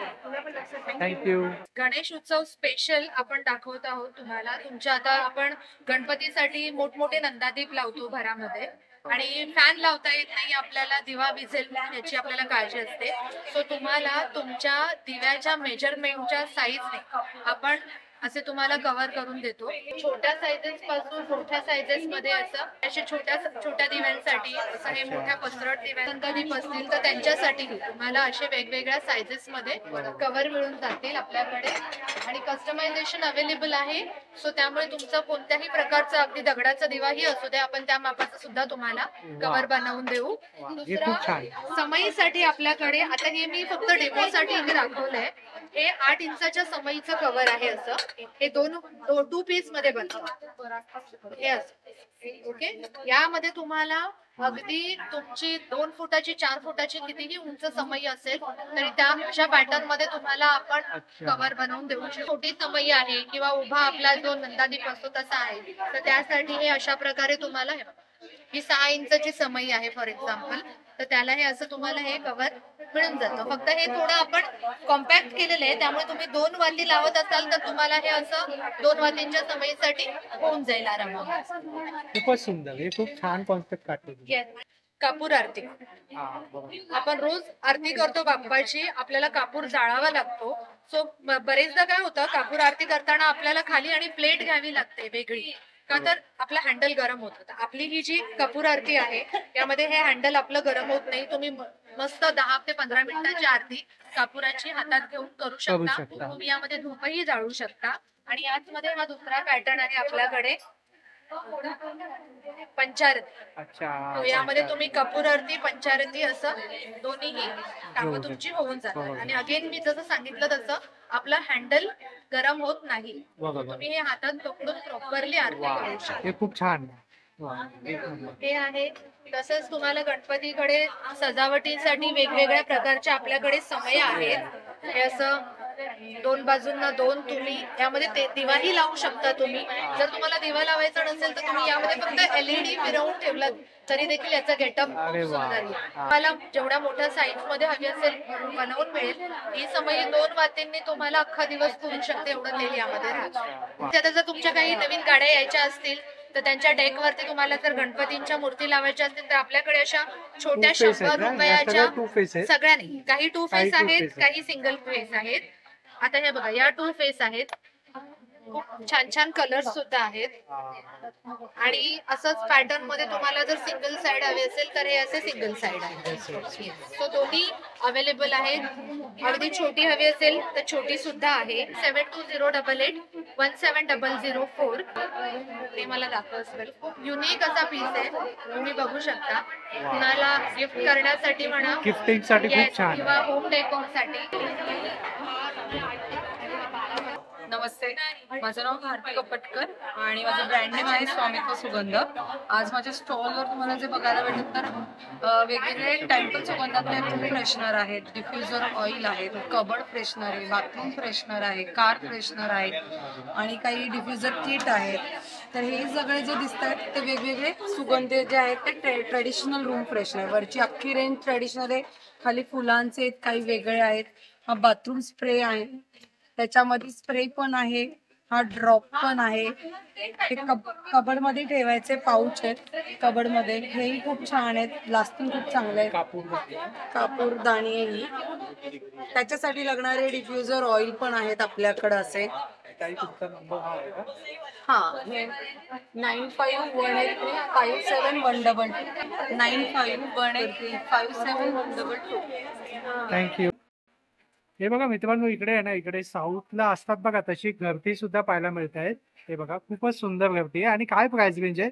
थँक्यू. गणेश उत्सव स्पेशल आपण दाखवत आहोत तुम्हाला. तुमच्या आता आपण गणपतीसाठी मोठमोठे नंदादीप लावतो घरामध्ये, आणि फॅन लावता येत नाही आपल्याला, दिवा विझेल याची आपल्याला काळजी असते. सो तुम्हाला तुमच्या दिव्याच्या मेजरमेंटच्या साईजने आपण असे तुम्हाला कव्हर करून देतो. छोट्या सायझेस पासून मोठ्या सायझेस मध्ये असं असे छोट्या दिव्यांसाठी असं हे मोठ्या पसरट दिव्यांसाठी असतील तर त्यांच्यासाठी तुम्हाला असे वेगवेगळ्या सायझेस मध्ये कव्हर मिळून जातील आपल्याकडे, आणि कस्टमायझेशन अवेलेबल आहे. सो त्यामुळे तुमचा कोणत्याही प्रकारचा अगदी दगडाचा दिवाही असू दे, आपण त्या मापाचा सुद्धा तुम्हाला कव्हर बनवून देऊ. दुसरं समईसाठी आपल्याकडे, आता हे मी फक्त डेमोसाठी इथे दाखवलंय, हे 8 इंचाच्या समईचं कव्हर आहे. असं हे 2 पीस मध्ये बनतं हे असं. ओके, यामध्ये तुम्हाला अगदी तुमची 2 फुटाची 4 फुटाची कितीही उंच समई असेल तरी त्या अशा पॅटर्न मध्ये तुम्हाला आपण कव्हर बनवून देऊ शकतो. छोटी समई आहे किंवा उभा आपला जो नंदादीप असतो तसा आहे, तर त्यासाठी हे अशा प्रकारे तुम्हाला, ही 6 इंचची समई आहे फॉर एक्झाम्पल, तर त्याला हे असं तुम्हाला हे कव्हर मिळून जातं. फक्त हे थोडं आपण कॉम्पॅक्ट केलेलं आहे, त्यामुळे तुम्ही 2 वाती लावत असाल तर तुम्हाला हे असं 2 वातींच्या समईसाठी होऊन जाईल आरामात. खूपच सुंदर, हे खूप छान कॉन्सेप्ट काढते. कापूर आरती, आपण रोज आरती करतो बाप्पाची, आपल्याला कापूर जाळावा लागतो. सो बरेचदा काय होतं, कापूर आरती करताना आपल्याला खाली आणि प्लेट घ्यावी लागते वेगळी, का तर आपला हँडल गरम होतं. आपली ही जी कपूर आरती आहे यामध्ये हे हँडल आपलं गरम होत नाही. तुम्ही मस्त 10 ते 15 मिनिटाची आरती कापुराची हातात घेऊन करू शकता. तुम्ही यामध्ये धूपही जाळू शकता. आणि याचमध्ये हा दुसरा पॅटर्न आहे आपल्याकडे, पंचारती. अच्छा तो यामध्ये तुम्ही कपूर आरती पंचारती असं दोन्हीही कामं तुमची होऊन जातात. आणि अगेन मी जसं सांगितलं तसं आपलं हँडल गरम होत नाही. बरोबर. तुम्ही हे हातात पकडून प्रॉपरली आरती वा, करू शकता. हे खूप छान. वा, एक नंबर. हे आहे. तसंच तुम्हाला गणपतीकडे सजावटीसाठी वेगवेगळ्या प्रकारचे आपल्याकडे समय आहेत. हे असं 2 बाजूंना 2 तुम्ही यामध्ये दिवाही लावू शकता. तुम्ही जर तुम्हाला दिवा लावायचा नसेल तर तुम्ही यामध्ये फक्त LED फिरवून ठेवलात तरी देखील याचा गेटअप अरे वा. सुंदर येईल. तुम्हाला जेवढ्या मोठ्या साईज मध्ये हवी असेल बनवून मिळेल. ही समयी 2 वातींनी तुम्हाला अख्खा दिवस पुरू शकते एवढं तेल यामध्ये राहतं. त्यात जर तुमच्या काही नवीन गाड्या यायच्या असतील तर त्यांच्या डेक वरती तुम्हाला जर गणपतींच्या मूर्ती लावायच्या असतील तर आपल्याकडे अशा छोट्या Two face आहेत 100 ना? या रुपयाच्या सगळ्या two face आहेत? सगळ्या नाही. काही 2 काही फेस two आहेत, face आहेत. काही सिंगल फेस आहेत. आता हे बघा या 2 फेस आहेत. खूप छान छान कलर सुद्धा आहेत. आणि असंच पॅटर्न मध्ये तुम्हाला जर सिंगल साइड हवे असेल तर हे असे सिंगल साइड आहे. सो दोन्ही अवेलेबल आहेत. अगदी छोटी हवी असेल तर छोटी सुद्धा आहे. 7208 17004 ते मला दाखव असेल. खूप युनिक असा पीस आहे. तुम्ही बघू शकता. कुणाला गिफ्ट करण्यासाठी म्हणा, गिफ्टिंग साठी खूप छान किंवा होम डेकोर साठी. नमस्ते, माझं नाव भारती कपटकर आणि माझं ब्रँड नेम आहे स्वामित्व सुगंध. आज माझ्या स्टॉलवर तुम्हाला जे बघायला भेटत तर वेगवेगळे टेम्पल सुगंधातले रूम फ्रेशनर आहेत, डिफ्युजर ऑइल आहेत, कबड फ्रेशनर आहे, बाथरूम फ्रेशनर आहे, कार फ्रेशनर आहे आणि काही डिफ्युजर किट आहेत. तर हे सगळे जे दिसत आहेत ते वेगवेगळे सुगंध जे आहेत ते ट्रेडिशनल रूम फ्रेशनर. वरची अख्खी रेंज ट्रेडिशनल आहे, खाली फुलांचे आहेत, काही वेगळे आहेत. हा बाथरूम स्प्रे आहे, त्याच्यामध्ये स्प्रे पण आहे, हा ड्रॉप पण आहे. हे कबड मध्ये ठेवायचे पाऊच आहेत कबड मध्ये. हेही खूप छान आहेत, लास्टिंग खूप चांगले आहेत. कापूरदाणी आहे ही. त्याच्यासाठी लागणारे डिफ्युजर ऑइल पण आहेत आपल्याकडे असे. हा, हे 9518357122 9518357122. थँक्यू. हे बघा मित्रांनो, इकडे आहे ना, इकडे साऊथला असतात बघा तशी गर्दी सुद्धा पाहायला मिळत आहेत. हे बघा खूपच सुंदर गर्दी आहे. आणि काय प्राइस रेंज आहे?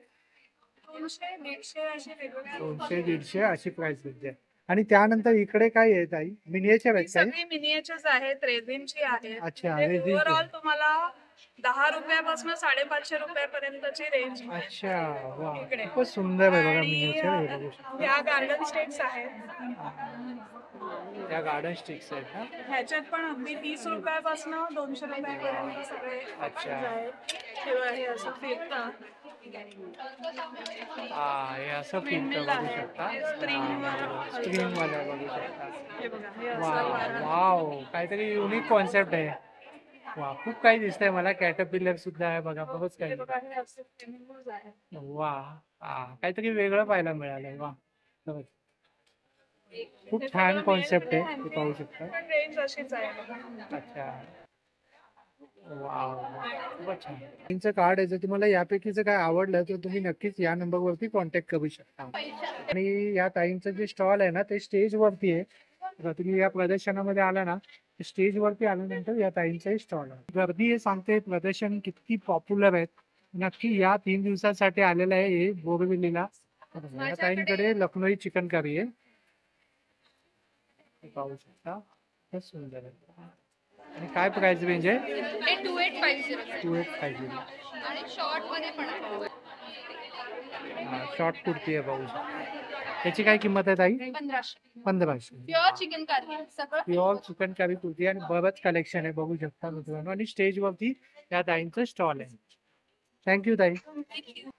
200-150 असे वेगवेगळे 200-150 अशी प्राइस रेंज आहे. आणि त्यानंतर इकडे काय आहे ताई? मिनिएचर आहेत काही? सगळी मिनिएचर्स आहेत, रेझिनची आहेत. अच्छा, ते रेझिनची. ओव्हरऑल तुम्हाला 10 रुपयापासून 550 रुपयापर्यंतची रेंज. अच्छा, वा, इकडे. खूपच सुंदर आहे बघा आणि, मिनिएचर. हे बघू शकता. ह्या गार्डन स्टेट्स आहेत. या गार्डन स्टिक्स आहेत ना? ह्याच्यात पण अगदी 30 रुपयापासून 200 रुपयापर्यंत सगळे अच्छा. options आहेत. किंवा हे असं फिरतं. हे असं फिरतं बघू शकता. स्क्रीन वाला बघू शकता. हे बघा, हे असं वाव वारं. वाव, काहीतरी युनिक कॉन्सेप्ट आहे. वा, खूप काही दिसतंय मला. कॅटरपिलर सुद्धा आहे बघा, बघच हे काही. बघा, हे असे flamingos आहेत. वा, काहीतरी वेगळं पाहायला मिळालं. वा, खरंच. खूप हे छान सगळं कॉन्सेप्ट main आहे, मध्ये ते पाहू शकता. पण रेंज अशीच आहे बघा. अच्छा, वाव, खूपच छान. त्यांचं कार्ड आहे. जर तुम्हाला यापैकीच काय आवडलं तर तुम्ही नक्कीच या नंबरवरती कॉन्टॅक्ट करू शकता. आणि या ताईंचं जे स्टॉल आहे ना ते स्टेज वरती आहे. जर तुम्ही या प्रदर्शनामध्ये आला ना, स्टेज वरती आल्यानंतर या ताईंचाही स्टॉल आहे. गर्दी हे सांगते प्रदर्शन किती पॉप्युलर आहे. नक्की या 3 दिवसांसाठी आलेलं आहे हे बोरिवलीला. या ताईंकडे लखनौई चिकन करी आहे. पाहू शकता, खूप सुंदर आहे. आणि काय प्राइस रेंज आहे? हे 2850 2850. आणि शॉर्ट मध्ये पण आहे. शॉर्ट कुर्ती आहे पाहू शकता. त्याची काय किंमत आहे ताई? 1500. 1500. प्युअर चिकन करी सगळं. प्युअर चिकन करी कुर्ती आणि बरंच कलेक्शन आहे बघू शकता मित्रांनो. आणि स्टेज वरती या ताईंचं स्टॉल आहे. थँक्यू ताई.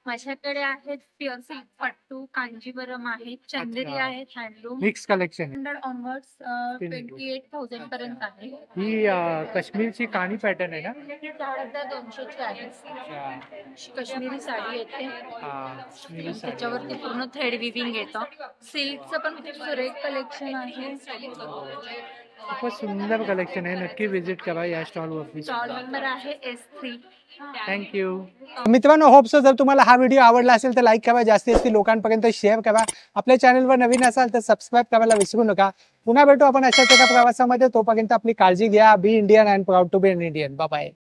माझ्याकडे आहेत प्युअर सिल्क पट्टू, कांजीवरम आहेत, चंदेरी अच्छा. आहेत, हँडलूम. मिक्स कलेक्शन आहे. 100 ऑनवर्ड्स 28,000 पर्यंत आहे. ही काश्मीरची काणी पॅटर्न आहे ना? 4,200 ची आहे. काश्मीरी साडी येते, काश्मीरी साडी. त्याच्यावरती पूर्ण थ्रेड विविंग येतं. सिल्कचं पण खूप सुरेख कलेक्शन आहे. खूपच सुंदर कलेक्शन आहे. नक्की विजिट करा या स्टॉल वरती. स्टॉल नंबर आहे S3. थँक्यू. मित्रांनो, होप सो जर तुम्हाला हा व्हिडिओ आवडला असेल तर लाईक करा, जास्तीत जास्त लोकांपर्यंत शेअर करा. आपल्या चॅनलवर नवीन असाल तर सबस्क्राईब करायला विसरू नका. पुन्हा भेटू आपण अशाच एका प्रवासामध्ये. तोपर्यंत आपली काळजी घ्या. Be Indian and proud to be an Indian. Bye bye.